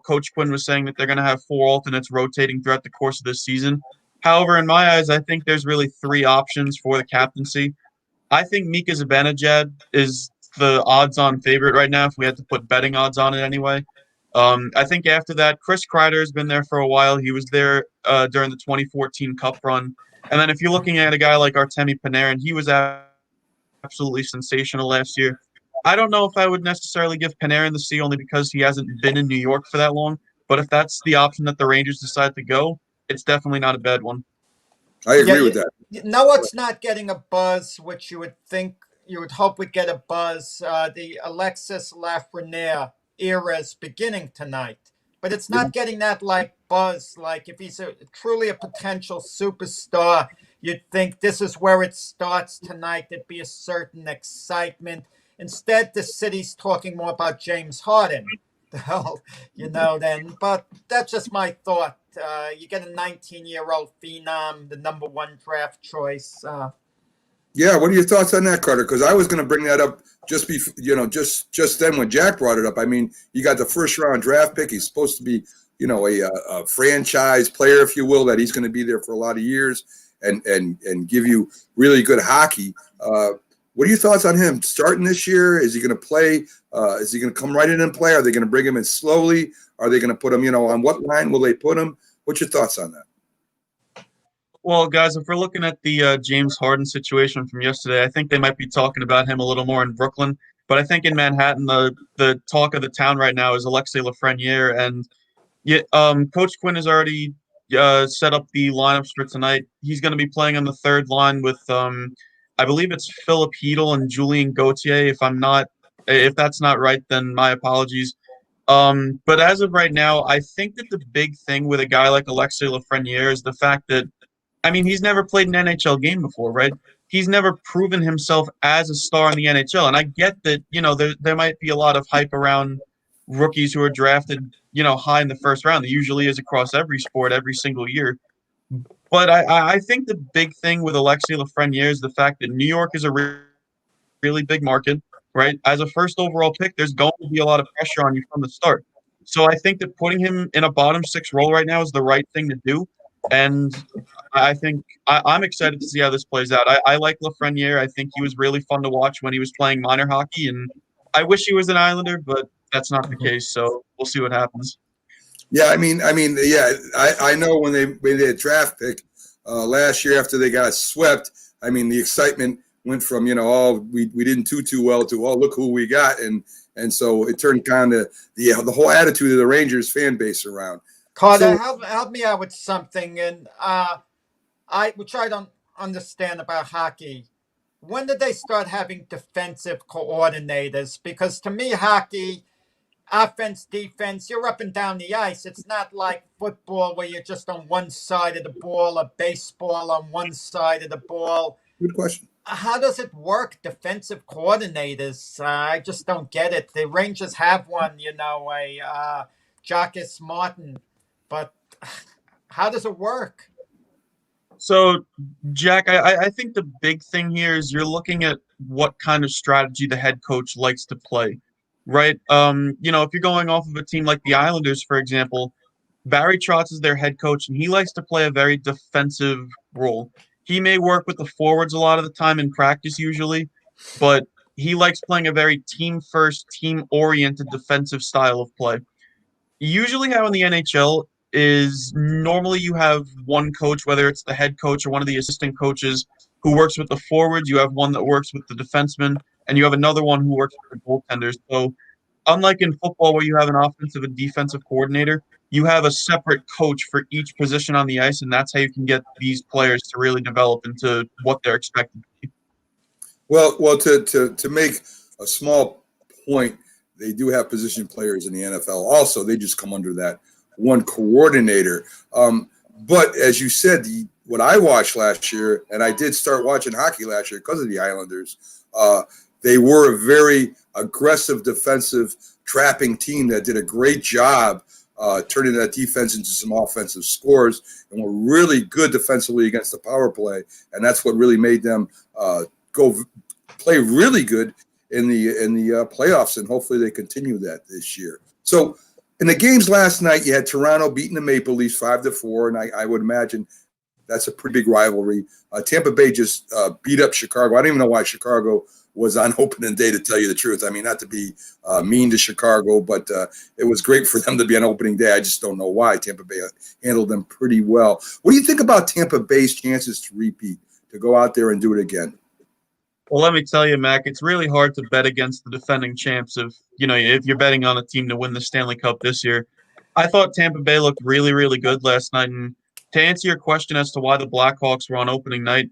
Coach Quinn was saying that they're going to have 4 alternates rotating throughout the course of this season. However, in my eyes, I think there's really 3 options for the captaincy. I think Mika Zibanejad is the odds-on favorite right now if we had to put betting odds on it anyway. I think after that, Chris Kreider has been there for a while. He was there during the 2014 Cup run. And then if you're looking at a guy like Artemi Panarin, he was absolutely sensational last year. I don't know if I would necessarily give Panarin the C only because he hasn't been in New York for that long. But if that's the option that the Rangers decide to go, it's definitely not a bad one. I agree with that. No, it's not getting a buzz, which you would hope would get a buzz. The Alexis Lafreniere era is beginning tonight, but it's not getting that buzz. Like if he's truly a potential superstar, you'd think this is where it starts tonight. There'd be a certain excitement. Instead, the city's talking more about James Harden. But that's just my thought. You get a 19-year-old phenom, the number 1 draft choice. Yeah, what are your thoughts on that, Carter? Because I was going to bring that up just then when Jack brought it up. I mean, you got the first-round draft pick. He's supposed to be, a franchise player, if you will, that he's going to be there for a lot of years and give you really good hockey. What are your thoughts on him starting this year? Is he going to play? Is he going to come right in and play? Are they going to bring him in slowly? Are they going to put him, on what line will they put him? What's your thoughts on that? Well, guys, if we're looking at the James Harden situation from yesterday, I think they might be talking about him a little more in Brooklyn. But I think in Manhattan, the talk of the town right now is Alexis Lafreniere. And Coach Quinn has already set up the lineups for tonight. He's going to be playing on the 3rd line with, I believe it's Philip Hedel and Julien Gauthier. If that's not right, then my apologies. But as of right now, I think that the big thing with a guy like Alexis Lafreniere is the fact that, he's never played an NHL game before, right? He's never proven himself as a star in the NHL. And I get that, there might be a lot of hype around rookies who are drafted, high in the 1st round. There usually is across every sport every single year. But I think the big thing with Alexis Lafreniere is the fact that New York is a really big market, right? As a 1st overall pick, there's going to be a lot of pressure on you from the start. So I think that putting him in a bottom 6 role right now is the right thing to do. And I think I'm excited to see how this plays out. I like Lafreniere. I think he was really fun to watch when he was playing minor hockey, and I wish he was an Islander, but that's not the case. So we'll see what happens. Yeah, I know when they made a draft pick last year after they got swept. The excitement went from we didn't do too well to look who we got, and so it turned kind of the whole attitude of the Rangers fan base around. Carter, help me out with something, and which I don't understand about hockey. When did they start having defensive coordinators? Because to me, hockey, offense, defense, you're up and down the ice. It's not like football where you're just on one side of the ball, or baseball on one side of the ball. Good question. How does it work, defensive coordinators? I just don't get it. The Rangers have one, Jacques Martin. But how does it work? So, Jack, I think the big thing here is you're looking at what kind of strategy the head coach likes to play, right? If you're going off of a team like the Islanders, for example, Barry Trotz is their head coach, and he likes to play a very defensive role. He may work with the forwards a lot of the time in practice, usually, but he likes playing a very team first, team oriented defensive style of play. Usually, how in the NHL is normally you have one coach, whether it's the head coach or one of the assistant coaches, who works with the forwards. You have one that works with the defensemen, and you have another one who works with the goaltenders. So, unlike in football where you have an offensive and defensive coordinator, you have a separate coach for each position on the ice, and that's how you can get these players to really develop into what they're expected to be. Well, to make a small point, they do have position players in the NFL. Also, they just come under that one coordinator. But as you said, what I watched last year, and I did start watching hockey last year because of the Islanders, they were a very aggressive defensive trapping team that did a great job turning that defense into some offensive scores, and were really good defensively against the power play. And that's what really made them go play really good in the playoffs, and hopefully they continue that this year. So in the games last night, you had Toronto beating the Maple Leafs 5-4, and I would imagine that's a pretty big rivalry. Tampa Bay just beat up Chicago. I don't even know why Chicago was on opening day, to tell you the truth. I mean, not to be mean to Chicago, but it was great for them to be on opening day. I just don't know why. Tampa Bay handled them pretty well. What do you think about Tampa Bay's chances to repeat, to go out there and do it again? Well, let me tell you, Mac, it's really hard to bet against the defending champs if you're betting on a team to win the Stanley Cup this year. I thought Tampa Bay looked really, really good last night. And to answer your question as to why the Blackhawks were on opening night,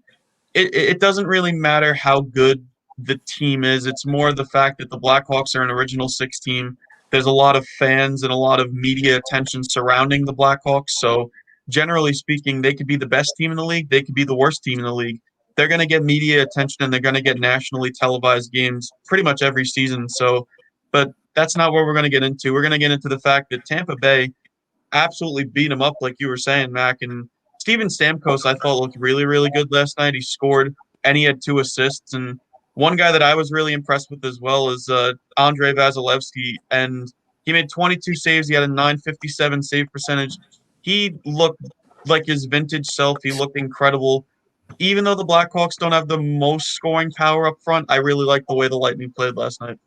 it doesn't really matter how good the team is. It's more the fact that the Blackhawks are an original six team. There's a lot of fans and a lot of media attention surrounding the Blackhawks. So generally speaking, they could be the best team in the league. They could be the worst team in the league. They're going to get media attention and they're going to get nationally televised games pretty much every season. So, but that's not what we're going to get into. We're going to get into the fact that Tampa Bay absolutely beat them up, like you were saying, Mac. And Steven Stamkos, I thought, looked really, really good last night. He scored and he had 2 assists. And one guy that I was really impressed with as well is Andrei Vasilevsky. And he made 22 saves. He had a .957 save percentage. He looked like his vintage self. He looked incredible. Even though the Blackhawks don't have the most scoring power up front, I really like the way the Lightning played last night.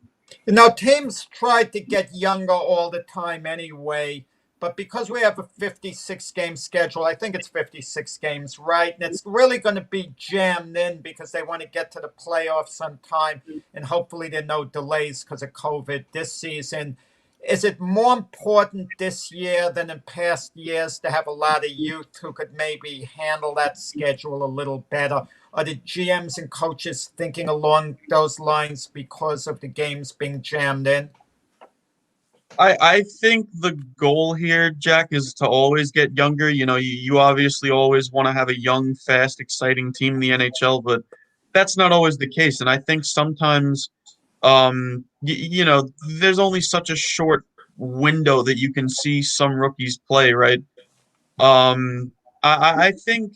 Teams tried to get younger all the time anyway, but because we have a 56-game schedule, I think it's 56 games, right? And it's really going to be jammed in because they want to get to the playoffs on time, and hopefully there are no delays because of COVID this season. Is it more important this year than in past years to have a lot of youth who could maybe handle that schedule a little better? Are the GMs and coaches thinking along those lines because of the games being jammed in? I think the goal here, Jack, is to always get younger. You obviously always want to have a young, fast, exciting team in the NHL, but that's not always the case. And I think sometimes there's only such a short window that you can see some rookies play, right? I think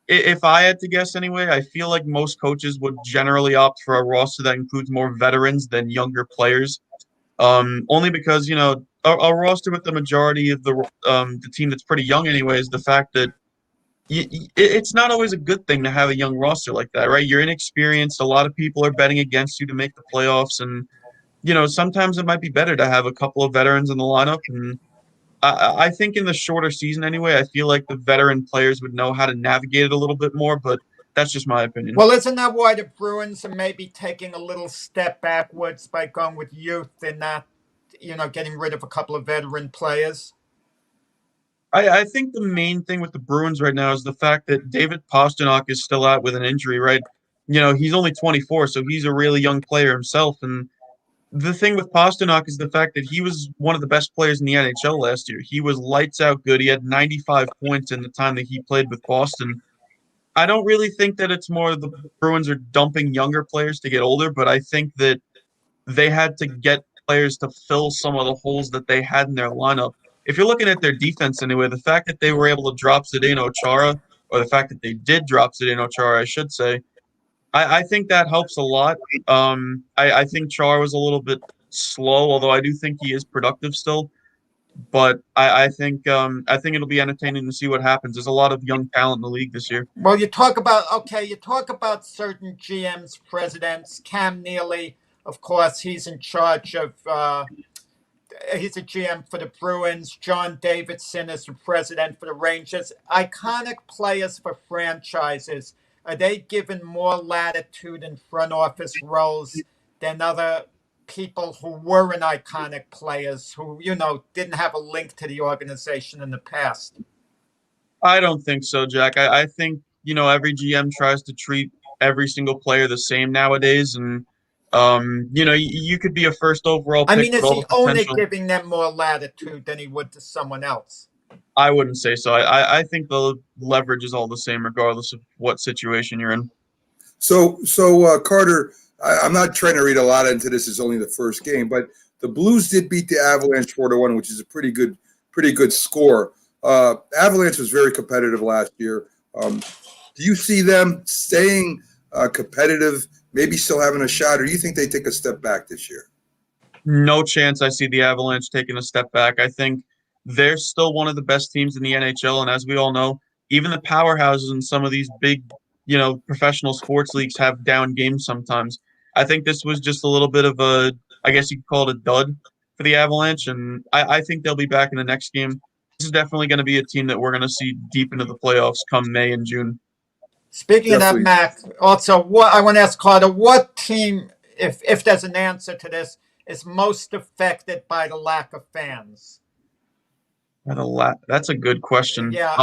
if I had to guess anyway, I feel like most coaches would generally opt for a roster that includes more veterans than younger players. Only because, a roster with the majority of the team that's pretty young anyway is the fact that it's not always a good thing to have a young roster like that, right? You're inexperienced. A lot of people are betting against you to make the playoffs. And, sometimes it might be better to have a couple of veterans in the lineup. And I think in the shorter season anyway, I feel like the veteran players would know how to navigate it a little bit more, but that's just my opinion. Well, isn't that why the Bruins are maybe taking a little step backwards by going with youth and not, getting rid of a couple of veteran players? I think the main thing with the Bruins right now is the fact that David Pastrnak is still out with an injury, right? He's only 24, so he's a really young player himself. And the thing with Pastrnak is the fact that he was one of the best players in the NHL last year. He was lights out good. He had 95 points in the time that he played with Boston. I don't really think that it's more the Bruins are dumping younger players to get older, but I think that they had to get players to fill some of the holes that they had in their lineup. If you're looking at their defense anyway, the fact that they were able to drop Zdeno Chara or the fact that they did drop Zdeno Chara, I should say, I think that helps a lot. I think Char was a little bit slow, although I do think he is productive still. But I think it'll be entertaining to see what happens. There's a lot of young talent in the league this year. Well, you talk about certain GMs, presidents. Cam Neely, of course, he's in charge of. He's a GM for the Bruins. John Davidson is the president for the Rangers. Iconic players for franchises. Are they given more latitude in front office roles than other people who weren't iconic players who, didn't have a link to the organization in the past? I don't think so, Jack. I think, every GM tries to treat every single player the same nowadays. And, you could be a first overall pick with is all he the only potential. giving them more latitude than he would to someone else? I wouldn't say so. I think the leverage is all the same regardless of what situation you're in. So Carter, I'm not trying to read a lot into this. It's only the first game, but the Blues did beat the Avalanche 4-1, which is a pretty good score. Avalanche was very competitive last year. Do you see them staying competitive, maybe still having a shot, or do you think they take a step back this year? No chance I see the Avalanche taking a step back. I think they're still one of the best teams in the NHL, and as we all know, even the powerhouses in some of these big, professional sports leagues have down games sometimes. I think this was just a little bit of I guess you could call it a dud for the Avalanche, and I think they'll be back in the next game. This is definitely going to be a team that we're going to see deep into the playoffs come May and June. Speaking Definitely. of that, Mac, also, what I want to ask Carter, what team, if there's an answer to this, is most affected by the lack of fans? That's a good question. Yeah,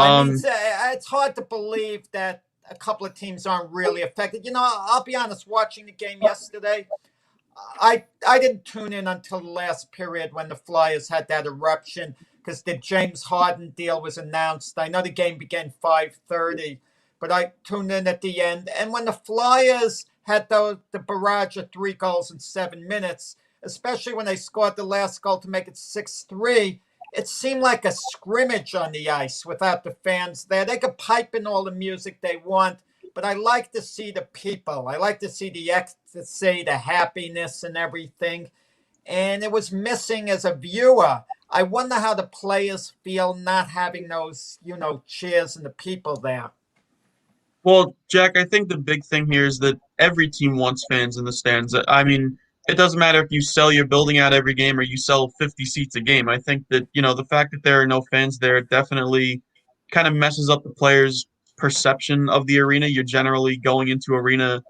it's hard to believe that a couple of teams aren't really affected. I'll be honest, watching the game yesterday, I didn't tune in until the last period when the Flyers had that eruption because the James Harden deal was announced. I know the game began 5:30, but I tuned in at the end. And when the Flyers had the barrage of 3 goals in 7 minutes, especially when they scored the last goal to make it 6-3, it seemed like a scrimmage on the ice without the fans there. They could pipe in all the music they want, but I like to see the people. I like to see the ecstasy, the happiness and everything. And it was missing as a viewer. I wonder how the players feel not having those, cheers and the people there. Well, Jack, I think the big thing here is that every team wants fans in the stands. I mean, it doesn't matter if you sell your building out every game or you sell 50 seats a game. I think that, the fact that there are no fans there definitely kind of messes up the players' perception of the arena. You're generally going into arena,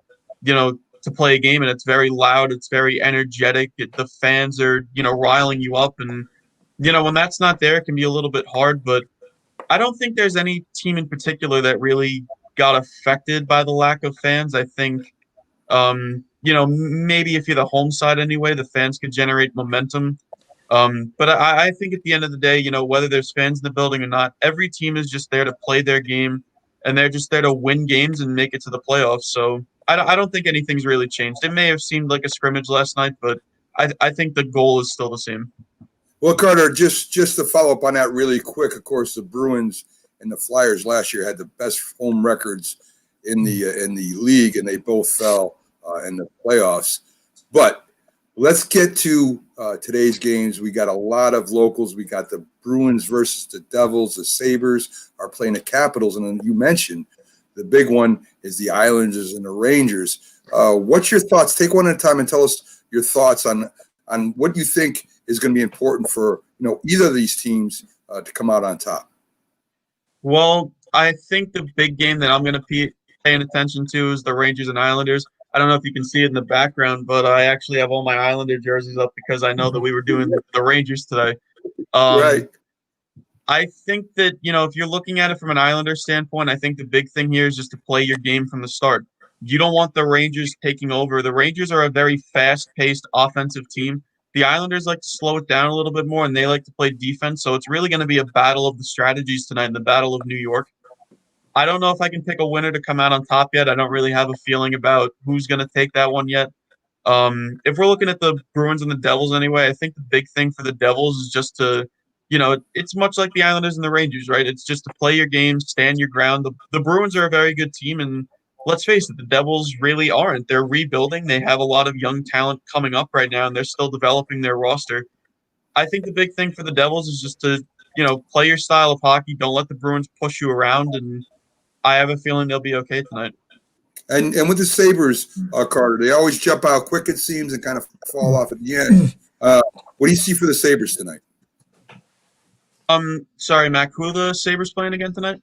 to play a game, and it's very loud, it's very energetic. The fans are, riling you up. And, when that's not there, it can be a little bit hard. But I don't think there's any team in particular that really got affected by the lack of fans. I think, maybe if you're the home side anyway, the fans could generate momentum. But I think at the end of the day, whether there's fans in the building or not, every team is just there to play their game, and they're just there to win games and make it to the playoffs. So I don't think anything's really changed. It may have seemed like a scrimmage last night, but I think the goal is still the same. Well, Carter, just to follow up on that really quick, of course, the Bruins and the Flyers last year had the best home records in the league, and they both fell in the playoffs. But let's get to today's games. We got a lot of locals. We got the Bruins versus the Devils. The Sabres are playing the Capitals, and then you mentioned the big one is the Islanders and the Rangers. What's your thoughts? Take one at a time and tell us your thoughts on what you think is going to be important for either of these teams to come out on top. Well, I think the big game that I'm going to be paying attention to is the Rangers and Islanders. I don't know if you can see it in the background, but I actually have all my Islander jerseys up because I know that we were doing the Rangers today. Right. I think that, if you're looking at it from an Islander standpoint, I think the big thing here is just to play your game from the start. You don't want the Rangers taking over. The Rangers are a very fast-paced offensive team. The Islanders like to slow it down a little bit more, and they like to play defense. So it's really going to be a battle of the strategies tonight, the Battle of New York. I don't know if I can pick a winner to come out on top yet. I don't really have a feeling about who's going to take that one yet. If we're looking at the Bruins and the Devils anyway, I think the big thing for the Devils is just to it's much like the Islanders and the Rangers, right? It's just to play your game, stand your ground. The Bruins are a very good team, and let's face it, the Devils really aren't. They're rebuilding. They have a lot of young talent coming up right now, and they're still developing their roster. I think the big thing for the Devils is just to, play your style of hockey. Don't let the Bruins push you around, and I have a feeling they'll be okay tonight. And with the Sabres, Carter, they always jump out quick, it seems, and kind of fall off at the end. What do you see for the Sabres tonight? Sorry, Mac, who are the Sabres playing again tonight?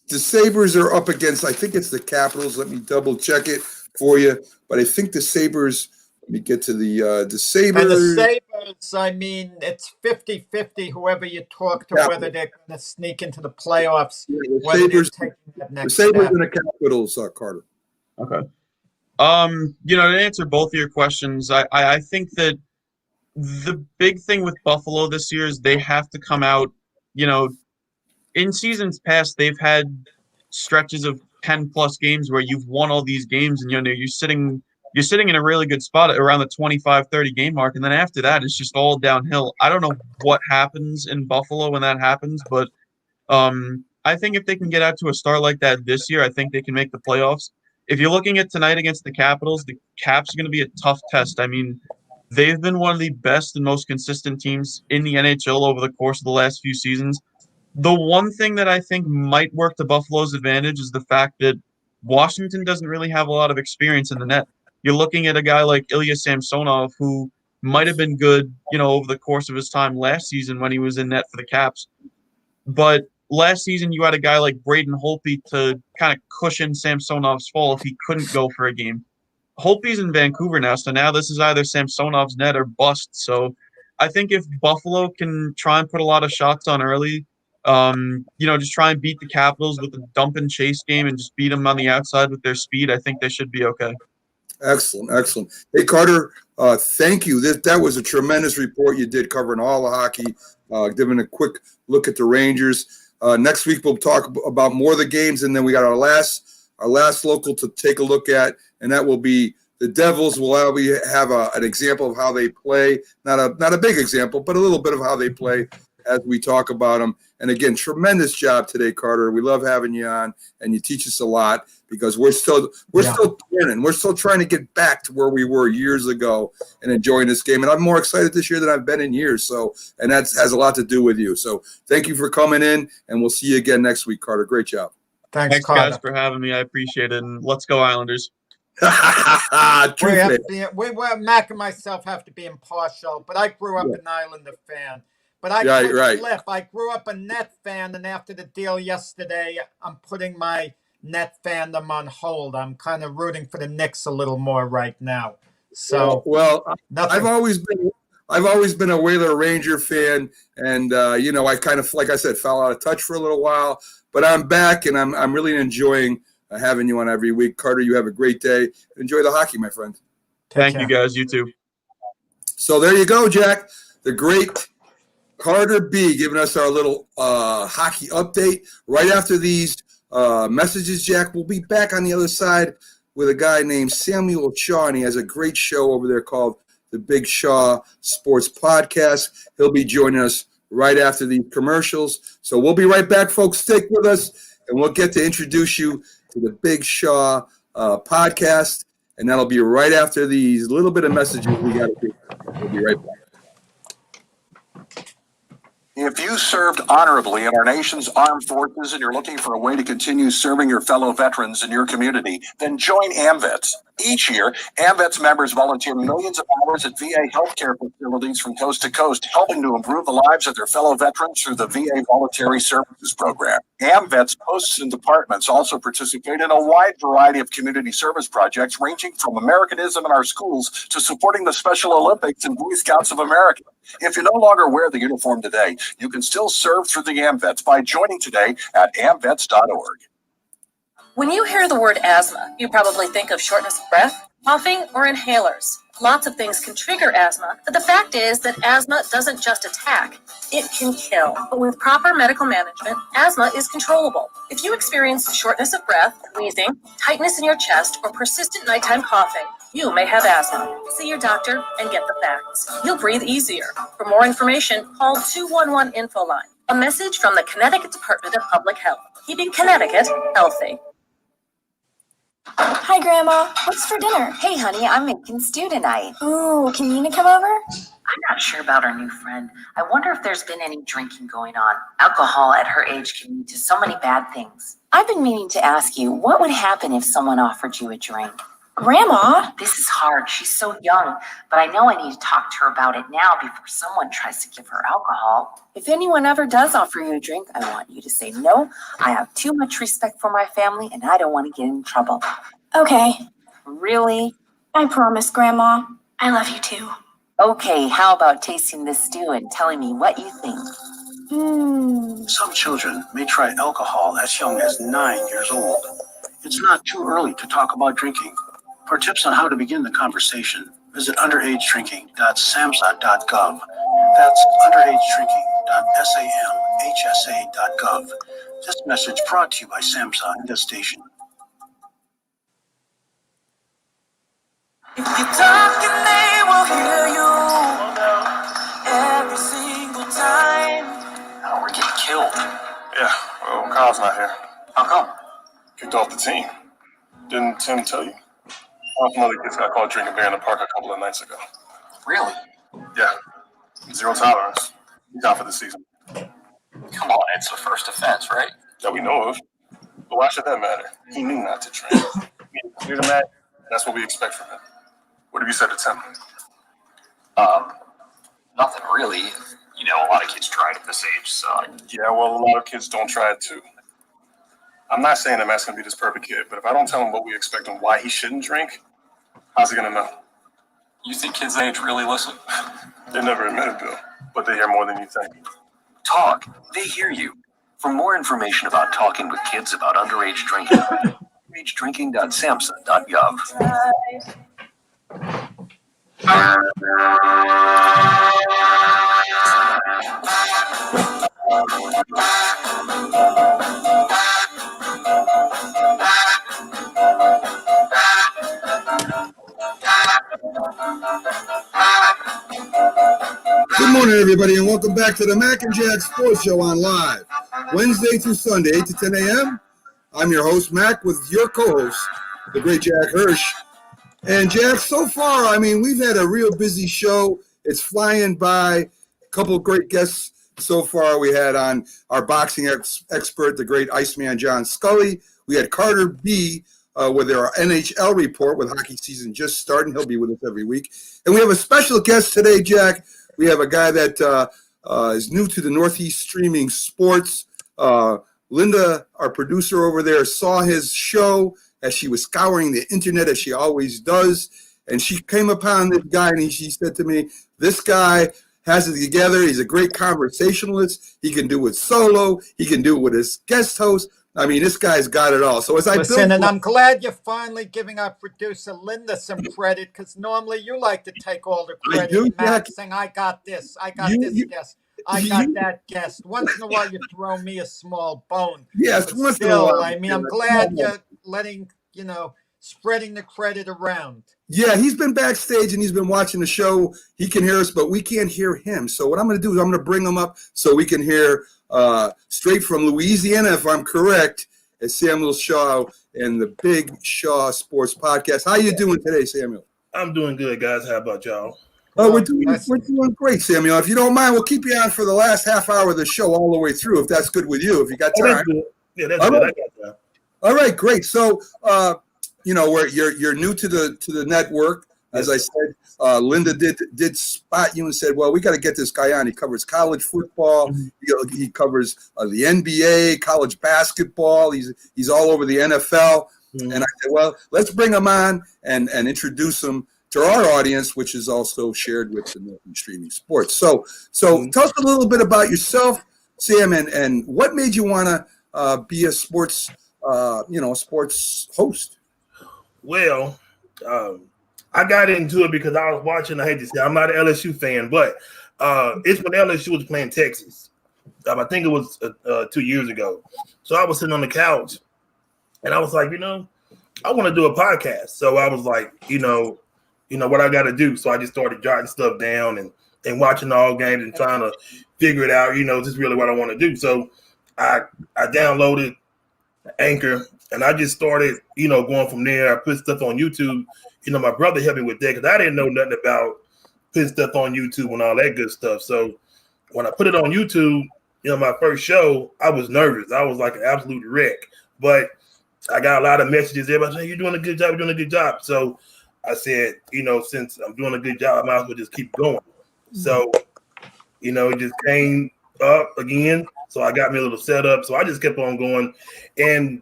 The Sabres are up against, I think it's the Capitals. Let me double check it for you. But I think the Sabres, let me get to the Sabres. And the Sabres, I mean, it's 50-50 whoever you talk to, whether they're going to sneak into the playoffs, whether they're taking that next step. The Sabres step. and the Capitals, Carter. Okay. To answer both of your questions, I think that the big thing with Buffalo this year is they have to come out, in seasons past, they've had stretches of 10+ games where you've won all these games and you're sitting in a really good spot at around the 25-30 game mark, and then after that it's just all downhill. I don't know what happens in Buffalo when that happens, but I think if they can get out to a start like that this year, I think they can make the playoffs. If you're looking at tonight against the Capitals, the Caps are going to be a tough test. I mean, they've been one of the best and most consistent teams in the NHL over the course of the last few seasons. The one thing that I think might work to Buffalo's advantage is the fact that Washington doesn't really have a lot of experience in the net. You're looking at a guy like Ilya Samsonov, who might have been good, over the course of his time last season when he was in net for the Caps. But last season, you had a guy like Braden Holtby to kind of cushion Samsonov's fall if he couldn't go for a game. Holtby's in Vancouver now, so now this is either Samsonov's net or bust. So I think if Buffalo can try and put a lot of shots on early, just try and beat the Capitals with a dump and chase game and just beat them on the outside with their speed, I think they should be okay. Excellent. Hey, Carter, thank you. That was a tremendous report you did covering all the hockey, giving a quick look at the Rangers. Next week we'll talk about more of the games, and then we got our last local to take a look at, and that will be the Devils. Will have an example of how they play, not a big example, but a little bit of how they play as we talk about them. And again, tremendous job today, Carter. We love having you on, and you teach us a lot because we're still learning. We're still trying to get back to where we were years ago and enjoying this game. And I'm more excited this year than I've been in years. So, and that has a lot to do with you. So thank you for coming in, and we'll see you again next week, Carter. Great job. Thanks guys, for having me. I appreciate it. And let's go Islanders. Mac and myself have to be impartial, but I grew up an Islander fan. But I flip. I grew up a Net fan, and after the deal yesterday, I'm putting my Net fandom on hold. I'm kind of rooting for the Knicks a little more right now. So I've always been a Whaler Ranger fan, and I kind of, like I said, fell out of touch for a little while, but I'm back, and I'm really enjoying having you on every week. Carter, you have a great day. Enjoy the hockey, my friend. Thank you, guys. You too. So there you go, Jack. The great Carter B giving us our little hockey update. Right after these messages, Jack, we'll be back on the other side with a guy named Samuel Shaw, and he has a great show over there called the Big Shaw Sports Podcast. He'll be joining us right after these commercials. So we'll be right back, folks. Stick with us, and we'll get to introduce you to the Big Shaw Podcast, and that'll be right after these little bit of messages we got to do. We'll be right back. If you served honorably in our nation's armed forces and you're looking for a way to continue serving your fellow veterans in your community, then join AMVETS. Each year, AMVETS members volunteer millions of hours at VA healthcare facilities from coast to coast, helping to improve the lives of their fellow veterans through the VA Voluntary Services Program. AMVETS posts and departments also participate in a wide variety of community service projects, ranging from Americanism in our schools to supporting the Special Olympics and Boy Scouts of America. If you no longer wear the uniform today, you can still serve through the AMVETS by joining today at amvets.org. When you hear the word asthma, you probably think of shortness of breath, coughing, or inhalers. Lots of things can trigger asthma, but the fact is that asthma doesn't just attack, it can kill. But with proper medical management, asthma is controllable. If you experience shortness of breath, wheezing, tightness in your chest, or persistent nighttime coughing, You may have asthma. See your doctor and get the facts. You'll breathe easier. For more information, call 211 Info Line. A message from the Connecticut Department of Public Health, keeping Connecticut healthy. Hi, Grandma. What's for dinner? Hey, honey, I'm making stew tonight. Ooh, can Nina come over? I'm not sure about our new friend. I wonder if there's been any drinking going on. Alcohol at her age can lead to so many bad things. I've been meaning to ask you, what would happen if someone offered you a drink? Grandma? This is hard. She's so young, but I know I need to talk to her about it now before someone tries to give her alcohol. If anyone ever does offer you a drink, I want you to say no. I have too much respect for my family, and I don't want to get in trouble. Okay. Really? I promise, Grandma. I love you too. Okay, how about tasting this stew and telling me what you think? Some children may try alcohol as young as 9 years old. It's not too early to talk about drinking. For tips on how to begin the conversation, visit underagedrinking.samhsa.gov. That's underagedrinking.samhsa.gov. This message brought to you by SAMHSA and this station. If you talk and they will hear you every single time. Oh, we're getting killed. Yeah, well, Kyle's not here. How come? Kicked off the team. Didn't Tim tell you? Some other kids got caught drinking beer in the park a couple of nights ago. Really? Yeah. Zero tolerance. He's out for the season. Come on, it's the first offense, right? That we know of. But why should that matter? He knew not to drink. Clear the mat. That's what we expect from him. What have you said to Tim? Nothing really. You know, a lot of kids try it at this age, so. Yeah, well, a lot of kids don't try it too. I'm not saying that Matt's going to be this perfect kid, but if I don't tell him what we expect and why he shouldn't drink, how's he going to know? You think kids that age really listen? They never admit it, Bill, but they hear more than you think. Talk. They hear you. For more information about talking with kids about underage drinking, underagedrinking.samhsa.gov. Good morning, everybody, and welcome back to the Mac and Jack Sports Show on live, Wednesday through Sunday, 8 to 10 a.m. I'm your host, Mac, with your co-host, the great Jack Hirsch. And Jack, so far, I mean, we've had a real busy show. It's flying by. A couple of great guests so far. We had on our boxing expert, the great Iceman, John Scully. We had Carter B. With our NHL report with hockey season just starting. He'll be with us every week. And we have a special guest today, Jack. We have a guy that is new to the Northeast Streaming Sports. Linda, our producer over there, saw his show as she was scouring the internet, as she always does. And she came upon this guy, and she said to me, this guy has it together. He's a great conversationalist. He can do it solo. He can do it with his guest host. I mean, this guy's got it all. So as I Listen, and I'm glad you're finally giving our producer Linda some credit, because normally you like to take all the credit. Matt saying, I got this, I got this guest, I got that guest. Once in a while, you throw me a small bone. Yes, but once still, in a while. I mean, I'm glad you're letting, spreading the credit around. Yeah, he's been backstage and he's been watching the show. He can hear us, but we can't hear him. So what I'm going to do is I'm going to bring him up so we can hear straight from Louisiana, if I'm correct, as Samuel Shaw and the Big Shaw Sports Podcast. How you doing today, Samuel? I'm doing good, guys. How about y'all? Oh, we're doing great, Samuel. If you don't mind, we'll keep you on for the last half hour of the show all the way through, if that's good with you, if you got time. That's good. Yeah, that's good. I got time. All right, great. So, you're new to the network. As I said, Linda did spot you and said, well, we got to get this guy on. He covers college football. Mm-hmm. He covers the NBA, college basketball. He's all over the NFL. Mm-hmm. And I said, well, let's bring him on and introduce him to our audience, which is also shared with the Northeast Streaming Sports. So tell us a little bit about yourself, Sam, and what made you want to be a sports host? Well, I got into it because I was watching. I hate to say, I'm not an LSU fan, but it's when LSU was playing Texas. I think it was 2 years ago. So I was sitting on the couch, and I was like, I want to do a podcast. So I was like, what I got to do. So I just started jotting stuff down and watching all games and trying to figure it out. This is really what I want to do. So I downloaded Anchor and I just started, going from there. I put stuff on YouTube. My brother helped me with that because I didn't know nothing about putting stuff on YouTube and all that good stuff. So when I put it on YouTube, my first show, I was nervous. I was like an absolute wreck. But I got a lot of messages. Everybody saying, you're doing a good job, you're doing a good job. So I said, since I'm doing a good job, I might as well just keep going. So, it just came up again. So I got me a little setup. So I just kept on going. And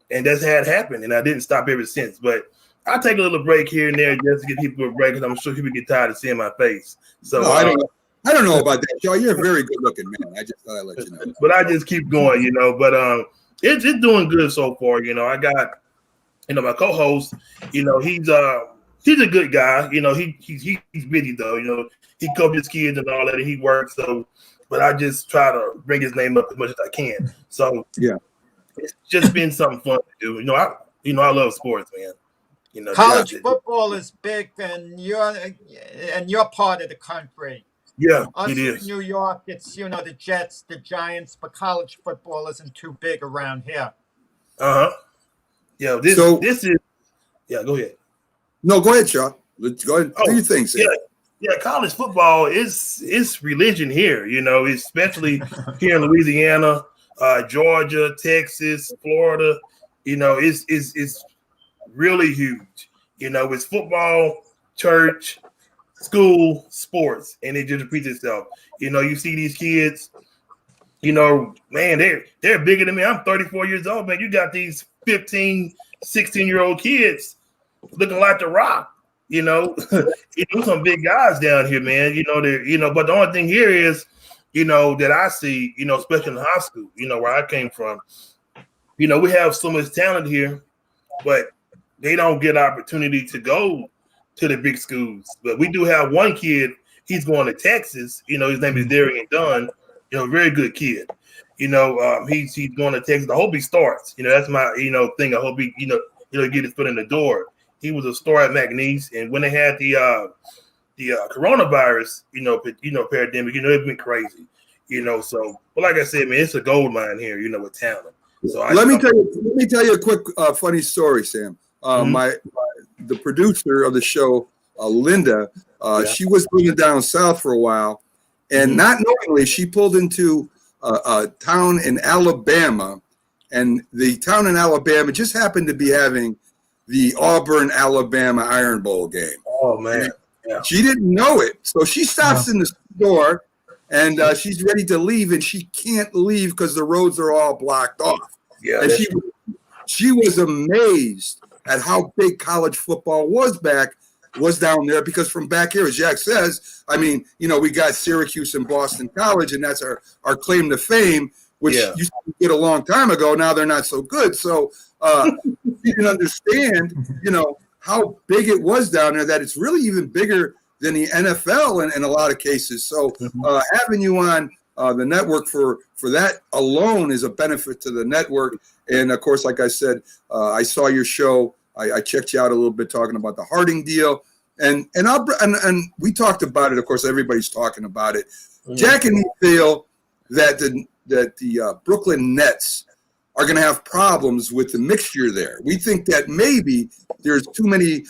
that's how it happened. And I didn't stop ever since. But I take a little break here and there just to give people a break because I'm sure people get tired of seeing my face. So no, I don't know about that, Joe. You're a very good looking man. I just thought I'd let you know. But I just keep going, But it's doing good so far. I got my co-host. He's a good guy. He's busy though. He coaches kids and all that, and he works. So, but I just try to bring his name up as much as I can. So yeah, it's just been something fun to do. I love sports, man. College football is big, and you're part of the country. Yeah, Us it is. in New York, it's the Jets, the Giants, but college football isn't too big around here. Yeah, this is. Yeah, go ahead. No, go ahead, Chuck. Let's go ahead. Do your thing, Sam. Yeah, college football is religion here. Especially here in Louisiana, Georgia, Texas, Florida. It's really huge. It's football, church, school, sports, and it just repeats itself. You see these kids, man, they're bigger than me. I'm 34 years old, man. You got these 15, 16-year-old kids looking like The Rock. Some big guys down here, man. But the only thing here is, that I see, especially in high school, where I came from, we have so much talent here, but they don't get opportunity to go to the big schools. But we do have one kid, he's going to Texas. His name is Darian Dunn, very good kid. He's going to Texas. I hope he starts. That's my, thing. I hope he, get his foot in the door. He was a star at McNeese, and when they had the coronavirus, pandemic, it's been crazy, So, but like I said, man, it's a gold mine here, with talent. So let me tell you a quick funny story, Sam. The producer of the show, Linda, she was living down south for a while, and not knowingly, she pulled into a town in Alabama, and the town in Alabama just happened to be having the Auburn, Alabama Iron Bowl game. Oh, man. Yeah. She didn't know it. So she stops in the store, and she's ready to leave, and she can't leave because the roads are all blocked off. Yeah, and she was amazed at how big college football was down there, because from back here, as Jack says, we got Syracuse and Boston College, and that's our claim to fame, which used to get a long time ago. Now they're not so good. So you can understand, how big it was down there, that it's really even bigger than the NFL in a lot of cases. So having you on the network for that alone is a benefit to the network. And of course, like I said, I saw your show. I checked you out a little bit talking about the Harding deal, and we talked about it. Of course, everybody's talking about it. Jack and me feel that the Brooklyn Nets are going to have problems with the mixture there. We think that maybe there's too many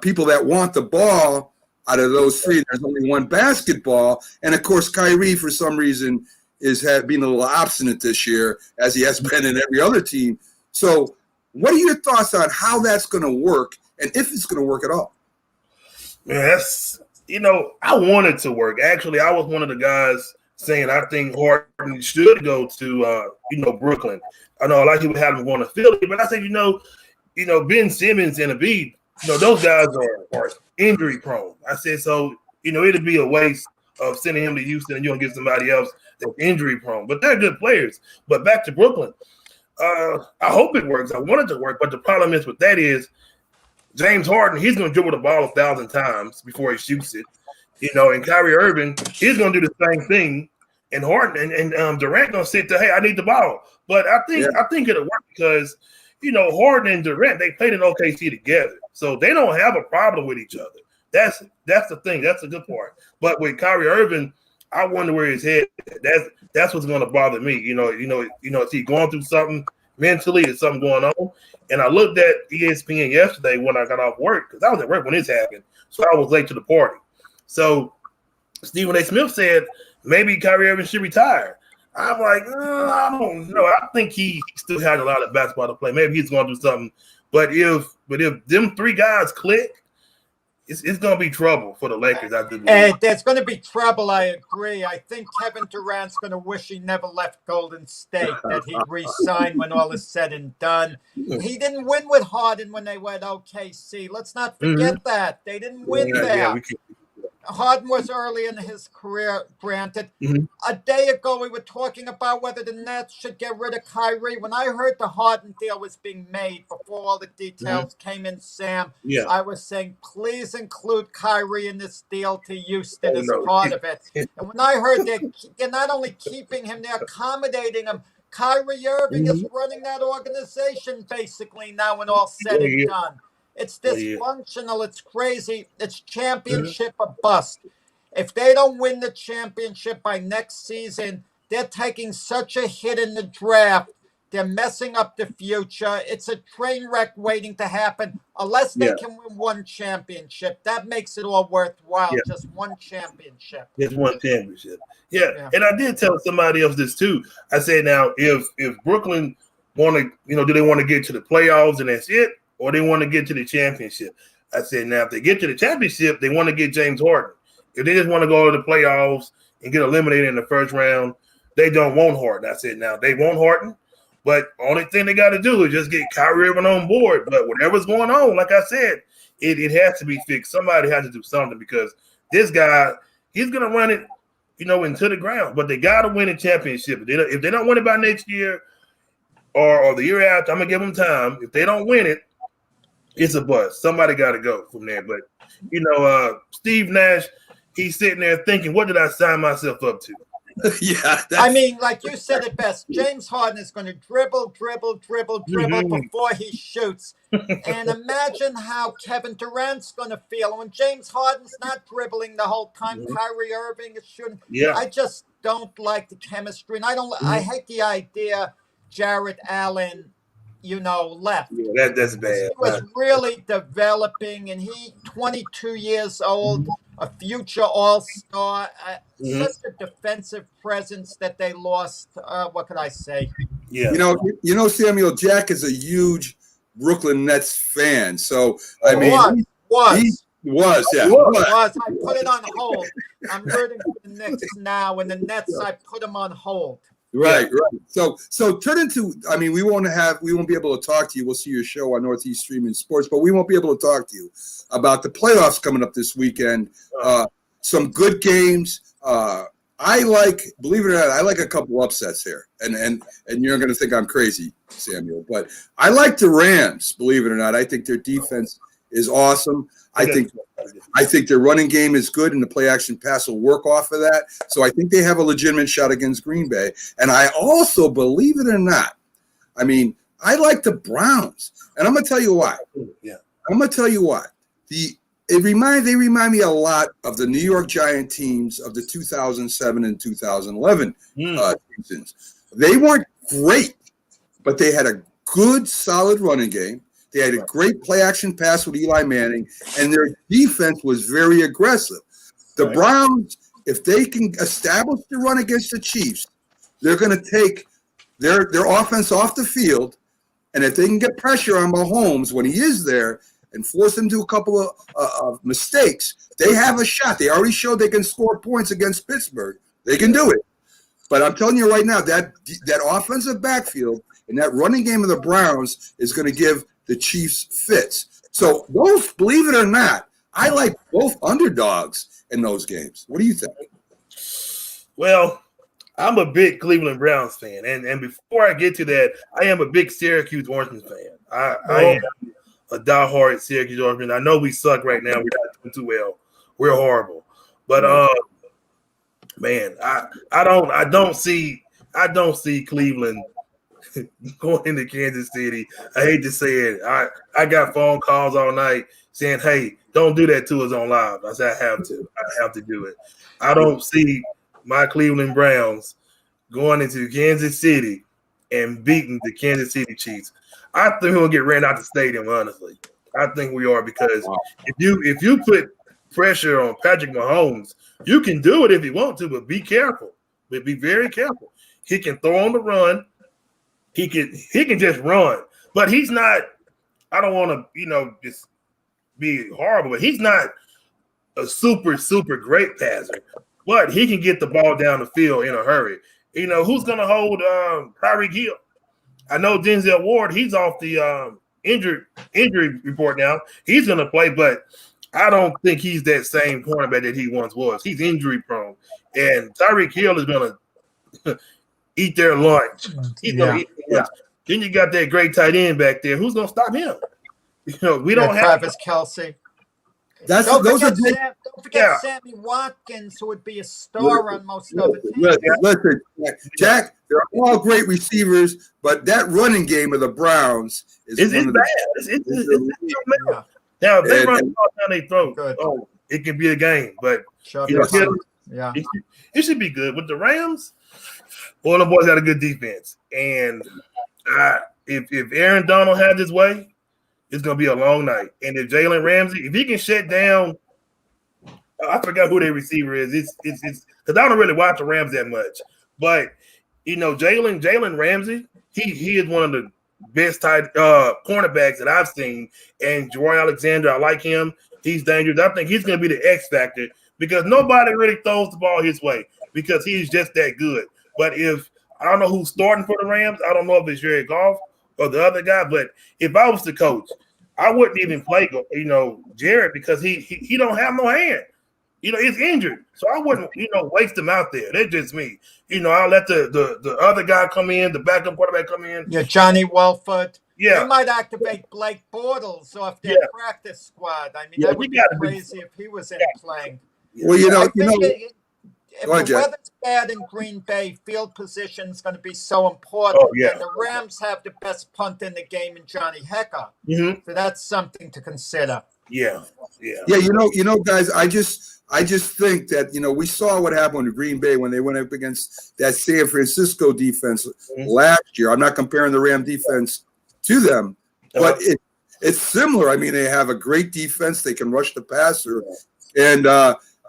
people that want the ball out of those three. There's only one basketball. And, of course, Kyrie, for some reason, is being a little obstinate this year, as he has been in every other team. So what are your thoughts on how that's going to work, and if it's going to work at all? Man, I want it to work. Actually, I was one of the guys saying I think Harden should go to, Brooklyn. I know a lot of people have him going to Philly, but I said, Ben Simmons and Embiid, those guys are injury prone. I said, so, it'd be a waste of sending him to Houston and you're going to get somebody else that's injury prone. But they're good players. But back to Brooklyn, I hope it works. I want it to work. But the problem is with that is James Harden, he's going to dribble the ball 1,000 times before he shoots it. And Kyrie Irving, he's going to do the same thing. And Harden and Durant going to sit there, hey, I need the ball. But I think it'll work because, Harden and Durant, they played in OKC together, so they don't have a problem with each other. That's the thing. That's the good part. But with Kyrie Irving, I wonder where his head. That's what's going to bother me. Is he going through something mentally? Is something going on? And I looked at ESPN yesterday when I got off work because I was at work when this happened, so I was late to the party. So Stephen A. Smith said maybe Kyrie Irving should retire. I'm like, I don't know. I think he still has a lot of basketball to play. Maybe he's going to do something. But if them three guys click, it's going to be trouble for the Lakers. I do believe. There's going to be trouble. I agree. I think Kevin Durant's going to wish he never left Golden State, that he'd re-sign when all is said and done. He didn't win with Harden when they went OKC. Let's not forget that. They didn't win there. Harden was early in his career, granted. A day ago, we were talking about whether the Nets should get rid of Kyrie. When I heard the Harden deal was being made before all the details came in, Sam, I was saying, please include Kyrie in this deal to Houston as part of it. And when I heard they're not only keeping him, they're accommodating him. Kyrie Irving is running that organization basically now when all said and done. It's dysfunctional. It's crazy. It's championship or bust. If they don't win the championship by next season, they're taking such a hit in the draft. They're messing up the future. It's a train wreck waiting to happen unless they can win one championship. That makes it all worthwhile. Just one championship. Just one championship. Yeah. And I did tell somebody else this too. I said, now, if Brooklyn want to, do they want to get to the playoffs and that's it? Or they want to get to the championship. I said, now, if they get to the championship, they want to get James Harden. If they just want to go to the playoffs and get eliminated in the first round, they don't want Harden. I said, now, they want Harden, but only thing they got to do is just get Kyrie Irving on board. But whatever's going on, like I said, it has to be fixed. Somebody has to do something because this guy, he's going to run it, into the ground. But they got to win a championship. If they don't win it by next year or the year after, I'm going to give them time. If they don't win it, it's a bust. Somebody got to go from there. But, Steve Nash, he's sitting there thinking, what did I sign myself up to? I mean, like you said it best, James Harden is going to dribble before he shoots. And imagine how Kevin Durant's going to feel when James Harden's not dribbling the whole time. Kyrie Irving is shooting. I just don't like the chemistry. And I hate the idea Jarrett Allen left. That's bad. He was really developing, and he, 22 years old, a future all-star, such a defensive presence that they lost. What could I say? Yeah. Samuel, Jack is a huge Brooklyn Nets fan. So, I mean, he was. I put it on hold. I'm rooting for the Knicks now, and the Nets, I put them on hold. Right. So turn into, we won't be able to talk to you. We'll see your show on Northeast Streaming Sports, but we won't be able to talk to you about the playoffs coming up this weekend. Some good games. Believe it or not, I like a couple upsets here, and you're going to think I'm crazy, Samuel, but I like the Rams. Believe it or not, I think their defense is awesome. I think their running game is good, and the play action pass will work off of that. So I think they have a legitimate shot against Green Bay. And I also, believe it or not, I like the Browns, and I'm going to tell you why. I'm going to tell you why. They remind me a lot of the New York Giant teams of the 2007 and 2011 seasons. They weren't great, but they had a good, solid running game. They had a great play-action pass with Eli Manning, and their defense was very aggressive. The Browns, if they can establish the run against the Chiefs, they're going to take their offense off the field, and if they can get pressure on Mahomes when he is there and force him to a couple of mistakes, they have a shot. They already showed they can score points against Pittsburgh. They can do it. But I'm telling you right now, that offensive backfield and that running game of the Browns is going to give the Chiefs fits. So both, believe it or not, I like both underdogs in those games. What do you think? Well, I'm a big Cleveland Browns fan. And before I get to that, I am a big Syracuse Orange fan. I am a diehard Syracuse Orange fan. I know we suck right now. We're not doing too well. We're horrible. But man, I don't see Cleveland going into Kansas City. I hate to say it. I got phone calls all night saying, "Hey, don't do that to us on live." I said, "I have to. I have to do it." I don't see my Cleveland Browns going into Kansas City and beating the Kansas City Chiefs. I think we'll get ran out the stadium. Honestly, I think we are, because if you put pressure on Patrick Mahomes, you can do it if you want to, but be careful. But be very careful. He can throw on the run. He can just run, but he's not. I don't want to, just be horrible, but he's not a super great passer. But he can get the ball down the field in a hurry. Who's going to hold Tyreek Hill? I know Denzel Ward. He's off the injury report now. He's going to play, but I don't think he's that same cornerback that he once was. He's injury prone, and Tyreek Hill is going to eat their lunch. He's going to eat their lunch. Then you got that great tight end back there. Who's going to stop him? We don't have Travis Kelce. Don't forget Sammy Watkins, who would be a star on most other teams. Listen, Jack, they're all great receivers, but that running game of the Browns is bad. Now, if they run the ball down their throat, it can be a game. But it should be good. With the Rams, the boys got a good defense. And if Aaron Donald had his way, it's going to be a long night. And if Jalen Ramsey, if he can shut down, I forgot who their receiver is. It's because I don't really watch the Rams that much. But, Jalen Ramsey, he is one of the best cornerbacks that I've seen. And Jair Alexander, I like him. He's dangerous. I think he's going to be the X factor, because nobody really throws the ball his way, because he's just that good. But I don't know who's starting for the Rams. I don't know if it's Jared Goff or the other guy, but if I was the coach, I wouldn't even play, Jared, because he don't have no hand. He's injured, so I wouldn't, waste him out there. That's just me. I'll let the other guy come in, the backup quarterback come in. Yeah, Johnny Wolford. Yeah, they might activate Blake Bortles off their practice squad. I mean, that would be crazy if he was in playing. Well, if the weather's bad in Green Bay, field position is going to be so important. Oh, yeah. And the Rams have the best punt in the game in Johnny Hecker. Mm-hmm. So that's something to consider. Yeah. Guys, I just think that, we saw what happened to Green Bay when they went up against that San Francisco defense last year. I'm not comparing the Ram defense to them, but it's similar. I mean, they have a great defense. They can rush the passer, and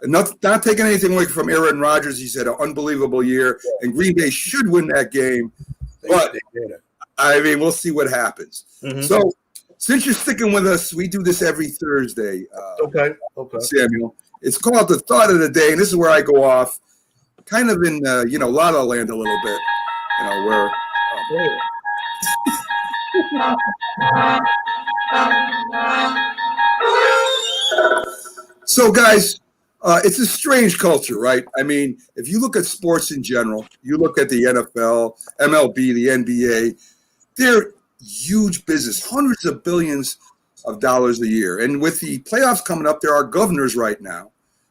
not taking anything away from Aaron Rodgers. He's had an unbelievable year, and Green Bay should win that game. But I mean, we'll see what happens. Mm-hmm. So, since you're sticking with us, we do this every Thursday. Okay, Samuel. It's called the Thought of the Day, and this is where I go off, kind of in La La Land a little bit. Where. So, guys. It's a strange culture, right? I mean, if you look at sports in general, you look at the NFL, MLB, the NBA, they're huge business, hundreds of billions of dollars a year. And with the playoffs coming up, there are governors right now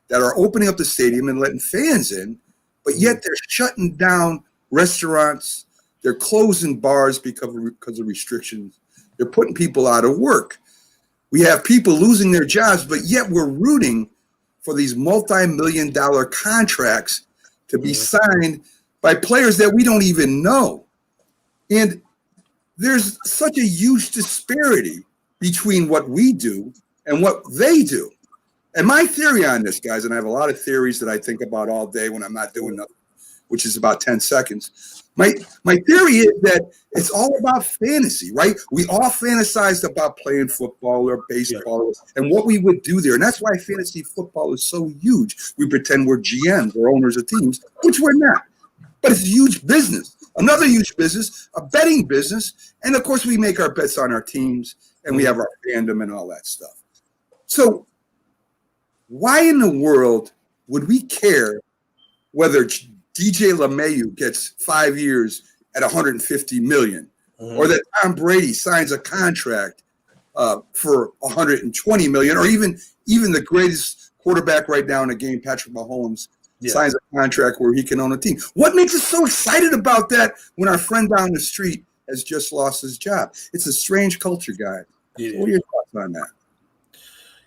that are opening up the stadium and letting fans in, but yet they're shutting down restaurants. They're closing bars because of restrictions. They're putting people out of work. We have people losing their jobs, but yet we're rooting for these multi-million-dollar contracts to be signed by players that we don't even know. And there's such a huge disparity between what we do and what they do. And my theory on this, guys, and I have a lot of theories that I think about all day when I'm not doing nothing, which is about 10 seconds. My theory is that it's all about fantasy, right? We all fantasized about playing football or baseball and what we would do there. And that's why fantasy football is so huge. We pretend we're GMs or owners of teams, which we're not. But it's a huge business. Another huge business, a betting business. And, of course, we make our bets on our teams, and we have our fandom and all that stuff. So why in the world would we care whether DJ LeMahieu gets 5 years at $150 million, or that Tom Brady signs a contract for $120 million, or even the greatest quarterback right now in the game, Patrick Mahomes, signs a contract where he can own a team? What makes us so excited about that when our friend down the street has just lost his job. It's a strange culture, guy. Yeah. So what are your thoughts on that?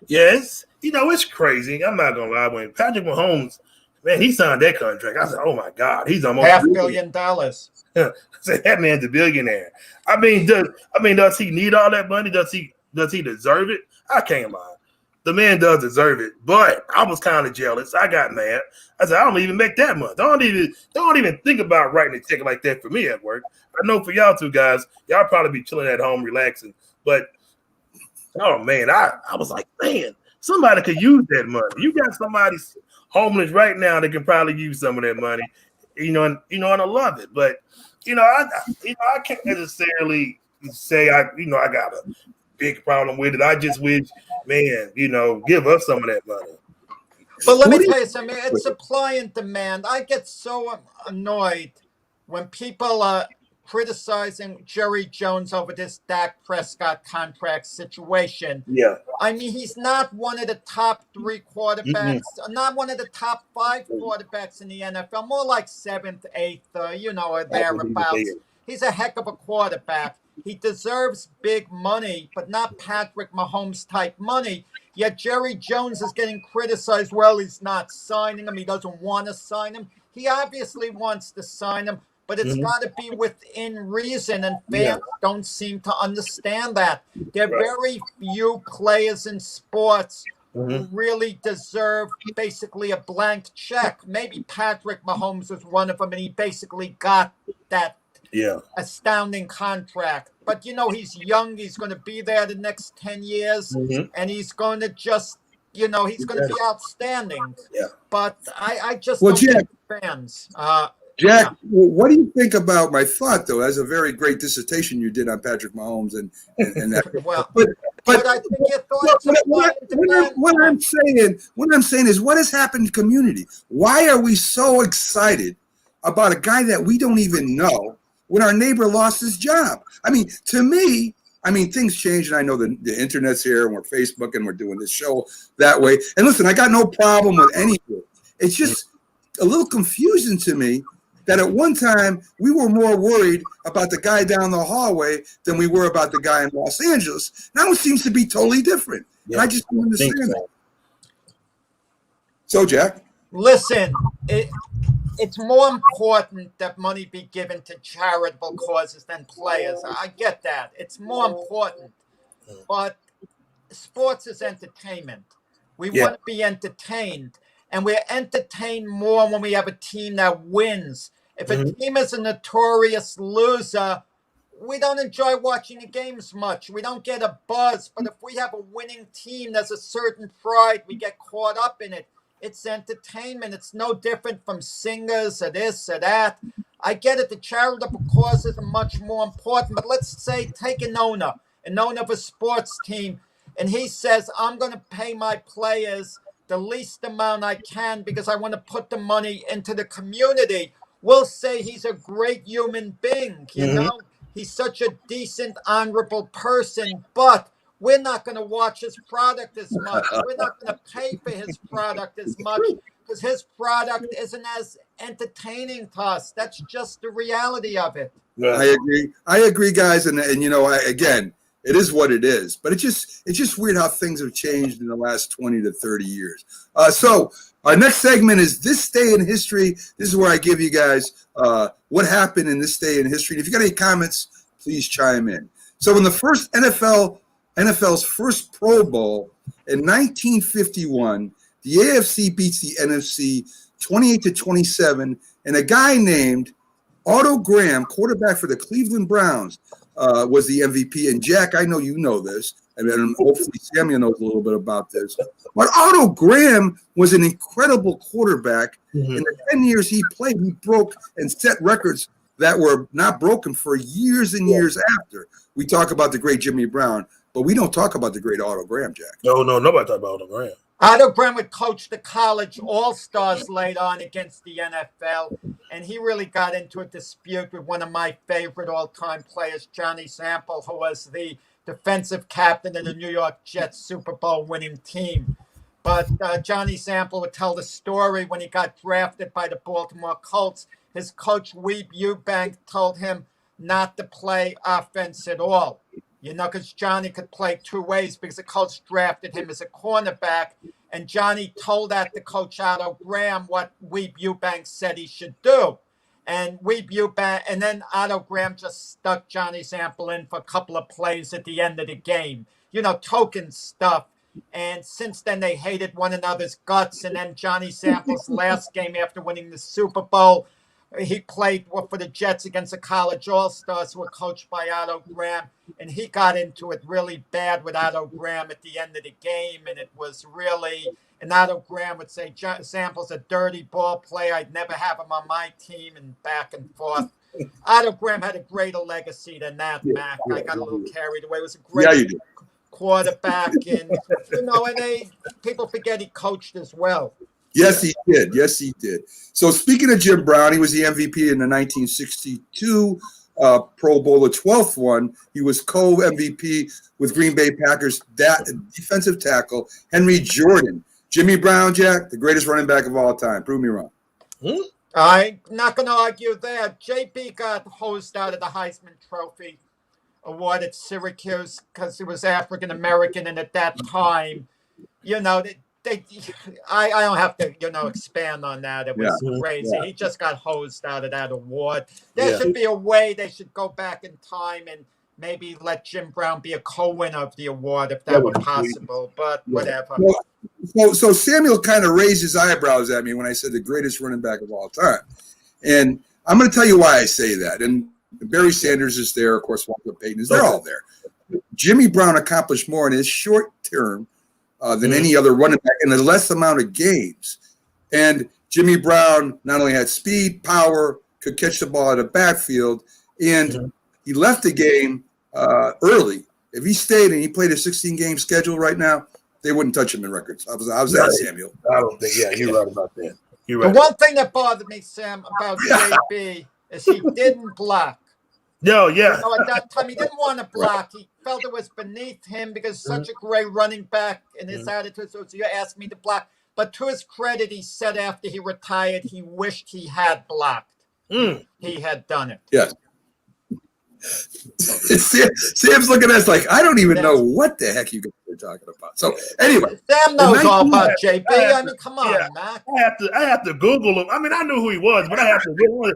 Yes, it's crazy. I'm not gonna lie. When Patrick Mahomes, man, he signed that contract, I said, "Oh my God, he's almost $500 million." I said, that man's a billionaire. Does he need all that money? Does he deserve it? I can't lie. The man does deserve it, but I was kind of jealous. I got mad. I said, I don't even make that much. Don't even think about writing a check like that for me at work. I know for y'all two guys, y'all probably be chilling at home, relaxing. But oh man, I was like, man, somebody could use that money. You got somebody homeless right now that can probably use some of that money. And I love it. But I can't necessarily say I got a big problem with it. I just wish, man, give us some of that money. But let me tell you something. It's supply and demand. I get so annoyed when people are criticizing Jerry Jones over this Dak Prescott contract situation. Yeah. I mean, he's not one of the top 3 quarterbacks, not one of the top 5 quarterbacks in the NFL, more like 7th, 8th, or thereabouts. He's a heck of a quarterback. He deserves big money, but not Patrick Mahomes type money. Yet Jerry Jones is getting criticized. Well, he's not signing him. He doesn't want to sign him. He obviously wants to sign him, but it's got to be within reason, and fans don't seem to understand that. There are very few players in sports who really deserve basically a blank check. Maybe Patrick Mahomes was one of them, and he basically got that astounding contract. But he's young. He's going to be there the next 10 years, and he's going to just, he's going to be outstanding. Yeah. But I just Well, don't Jack, get fans. Jack, what do you think about my thought, though? That's a very great dissertation you did on Patrick Mahomes and that. Well, but I think your thoughts what I'm saying is, what has happened to community? Why are we so excited about a guy that we don't even know when our neighbor lost his job? I mean, to me, things change, and I know the internet's here, and we're Facebook, and we're doing this show that way. And listen, I got no problem with anything. It's just a little confusing to me that at one time we were more worried about the guy down the hallway than we were about the guy in Los Angeles. Now it seems to be totally different. And I just don't understand that. So, Jack? Listen, it's more important that money be given to charitable causes than players. I get that. It's more important. But sports is entertainment. We want to be entertained. And we're entertained more when we have a team that wins. If a team is a notorious loser, we don't enjoy watching the games much. We don't get a buzz. But if we have a winning team, there's a certain pride. We get caught up in it. It's entertainment. It's no different from singers or this or that. I get it. The charitable causes are much more important. But let's say take an owner of a sports team, and he says, I'm going to pay my players the least amount I can because I want to put the money into the community. We'll say he's a great human being, He's such a decent, honorable person, but we're not going to watch his product as much. We're not going to pay for his product as much because his product isn't as entertaining to us. That's just the reality of it. I agree, guys. And again, it is what it is, but it's just weird how things have changed in the last 20 to 30 years. So our next segment is This Day in History. This is where I give you guys what happened in this day in history. If you got any comments, please chime in. So in the first NFL's first Pro Bowl in 1951, the AFC beats the NFC 28-27, and a guy named Otto Graham, quarterback for the Cleveland Browns, was the MVP. And Jack, I know you know this, and then hopefully Samuel knows a little bit about this. But Otto Graham was an incredible quarterback. In the 10 years he played, he broke and set records that were not broken for years and years after. We talk about the great Jimmy Brown, but we don't talk about the great Otto Graham, Jack. No, nobody talk about Otto Graham. Otto Graham would coach the college all-stars late on against the NFL, and he really got into a dispute with one of my favorite all-time players, Johnny Sample, who was the defensive captain of the New York Jets Super Bowl winning team. But Johnny Sample would tell the story when he got drafted by the Baltimore Colts. His coach, Weeb Eubank, told him, not to play offense at all. You know, because Johnny could play two ways because the coach drafted him as a cornerback. And Johnny told that to Coach Otto Graham what Weeb Eubanks said he should do. And and then Otto Graham just stuck Johnny Sample in for a couple of plays at the end of the game. You know, token stuff. And since then, they hated one another's guts. And then Johnny Sample's last game after winning the Super Bowl, he played for the Jets against the college all-stars who were coached by Otto Graham. And he got into it really bad with Otto Graham at the end of the game. And it was really, and Otto Graham would say, Sample's a dirty ball player. I'd never have him on my team, and back and forth. Otto Graham had a greater legacy than that, Mac. I got a little carried away. It was a great quarterback. And, you know, and people forget he coached as well. Yes, he did. Yes, he did. So speaking of Jim Brown, he was the MVP in the 1962 Pro Bowl, the 12th one. He was co-MVP with Green Bay Packers defensive tackle Henry Jordan. Jimmy Brown, Jack, the greatest running back of all time. Prove me wrong. I'm not going to argue that. JB got hosed out of the Heisman Trophy award at Syracuse because he was African American, and at that time, you know, I don't have to, you know, expand on that. It was crazy. Yeah. He just got hosed out of that award. There should be a way they should go back in time and maybe let Jim Brown be a co-winner of the award if that were possible, but whatever. So Samuel kind of raised his eyebrows at me when I said the greatest running back of all time. And I'm going to tell you why I say that. And Barry Sanders is there. Of course, Walter Payton is. They're all there. Jimmy Brown accomplished more in his short term than any other running back in a less amount of games. And Jimmy Brown not only had speed, power, could catch the ball out of the backfield, and he left the game early. If he stayed and he played a 16-game schedule right now, they wouldn't touch him in records. I was that Samuel. I don't think, you're right about that. The one thing that bothered me, Sam, about JB is he didn't block. No, yeah. You know, at that time, he didn't want to block. He felt it was beneath him because such a great running back in his attitude. So you asked me to block. But to his credit, he said after he retired, he wished he had blocked. He had done it. Yes. Sam's looking at us like, I don't even know what the heck you guys are talking about. So anyway. Sam knows all about JB. I mean, come on, Mac. I have to Google him. I mean, I knew who he was, but I have to Google him.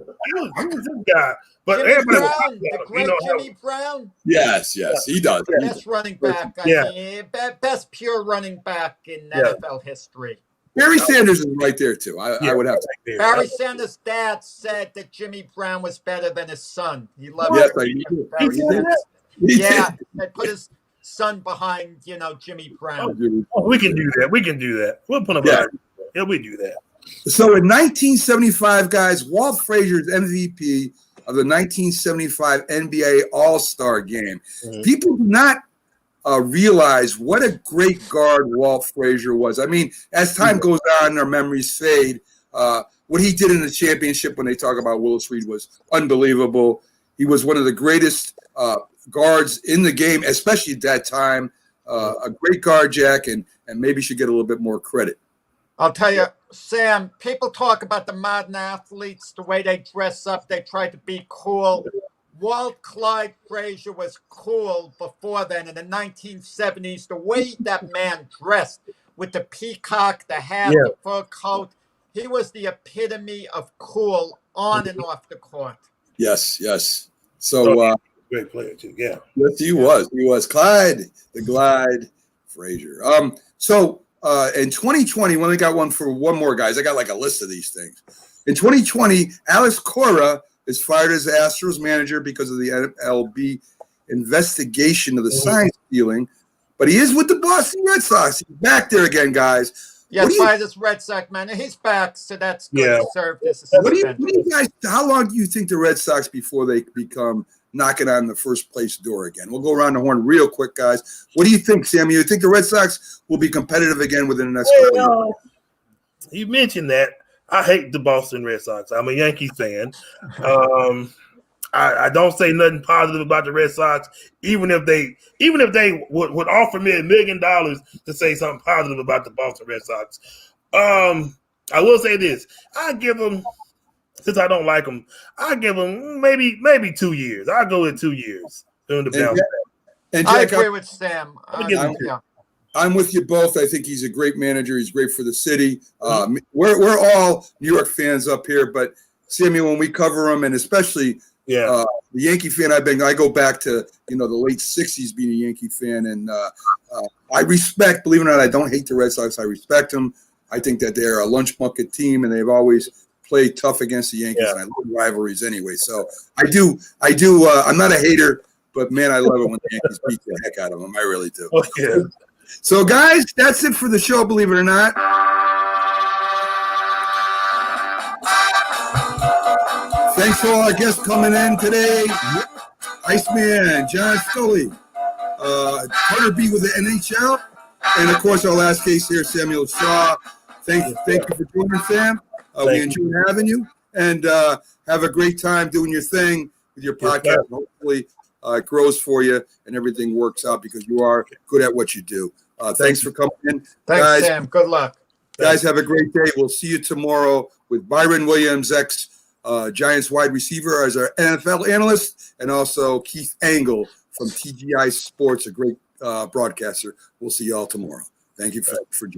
Who's this guy? But Jimmy Brown, the great Jimmy Brown. Yes, he does. Best running back. I mean, best pure running back in NFL history. Barry Sanders is right there, too. I would have to. Barry Sanders' dad said that Jimmy Brown was better than his son. He loved Barry Sanders. They put his son behind, you know, Jimmy Brown. We can do that. We'll put him out. Yeah, we do that. So in 1975, guys, Walt Frazier's MVP of the 1975 NBA All-Star Game. People do not realize what a great guard Walt Frazier was. I mean, as time goes on, our memories fade. What he did in the championship when they talk about Willis Reed was unbelievable. He was one of the greatest guards in the game, especially at that time. A great guard, Jack, and maybe should get a little bit more credit. I'll tell you, Sam, people talk about the modern athletes, the way they dress up, they try to be cool. Walt Clyde Frazier was cool before then in the 1970s. The way that man dressed with the peacock, the hat, the fur coat, he was the epitome of cool on and off the court. Yes. So great player too. Yeah. Yes, he was. He was Clyde, the Glide Frazier. So in 2020, we only got one for one more, guys. I got like a list of these things. In 2020, Alex Cora is fired as Astros manager because of the MLB investigation of the sign stealing. But he is with the Boston Red Sox. He's back there again, guys. Yes, fired as Red Sox man. He's back, so that's good. He served as a suspension. What do you guys? How long do you think the Red Sox before they become knocking on the first place door again? We'll go around the horn real quick, guys. What do you think, Sammy? You think the Red Sox will be competitive again within the next couple of years? You mentioned that. I hate the Boston Red Sox. I'm a Yankee fan. I don't say nothing positive about the Red Sox, even if they would offer me $1 million to say something positive about the Boston Red Sox. I will say this: I give them since I don't like him, I give him maybe 2 years. I'll go with 2 years. Doing the bounce. And I Jack, agree with Sam. I'm with you both. I think he's a great manager. He's great for the city. We're all New York fans up here, but Samuel, when we cover him, and especially the Yankee fan I go back to the late '60s being a Yankee fan, and I respect. Believe it or not, I don't hate the Red Sox. I respect them. I think that they're a lunch bucket team, and they've always played tough against the Yankees. And I love rivalries anyway. So I do. I'm not a hater, but man, I love it when the Yankees beat the heck out of them. I really do. Yeah. So, guys, that's it for the show, believe it or not. Thanks to all our guests coming in today. Iceman, John Scully, Hunter B with the NHL, and, of course, our last case here, Samuel Shaw. Thank you for joining, Sam. We enjoyed having you, and have a great time doing your thing with your podcast. Hopefully, it grows for you and everything works out because you are good at what you do. Thanks for coming in. Thanks, guys. Sam. Good luck. Guys, have a great day. We'll see you tomorrow with Byron Williams, ex-Giants wide receiver, as our NFL analyst, and also Keith Angle from TGI Sports, a great broadcaster. We'll see you all tomorrow. Thank you for joining.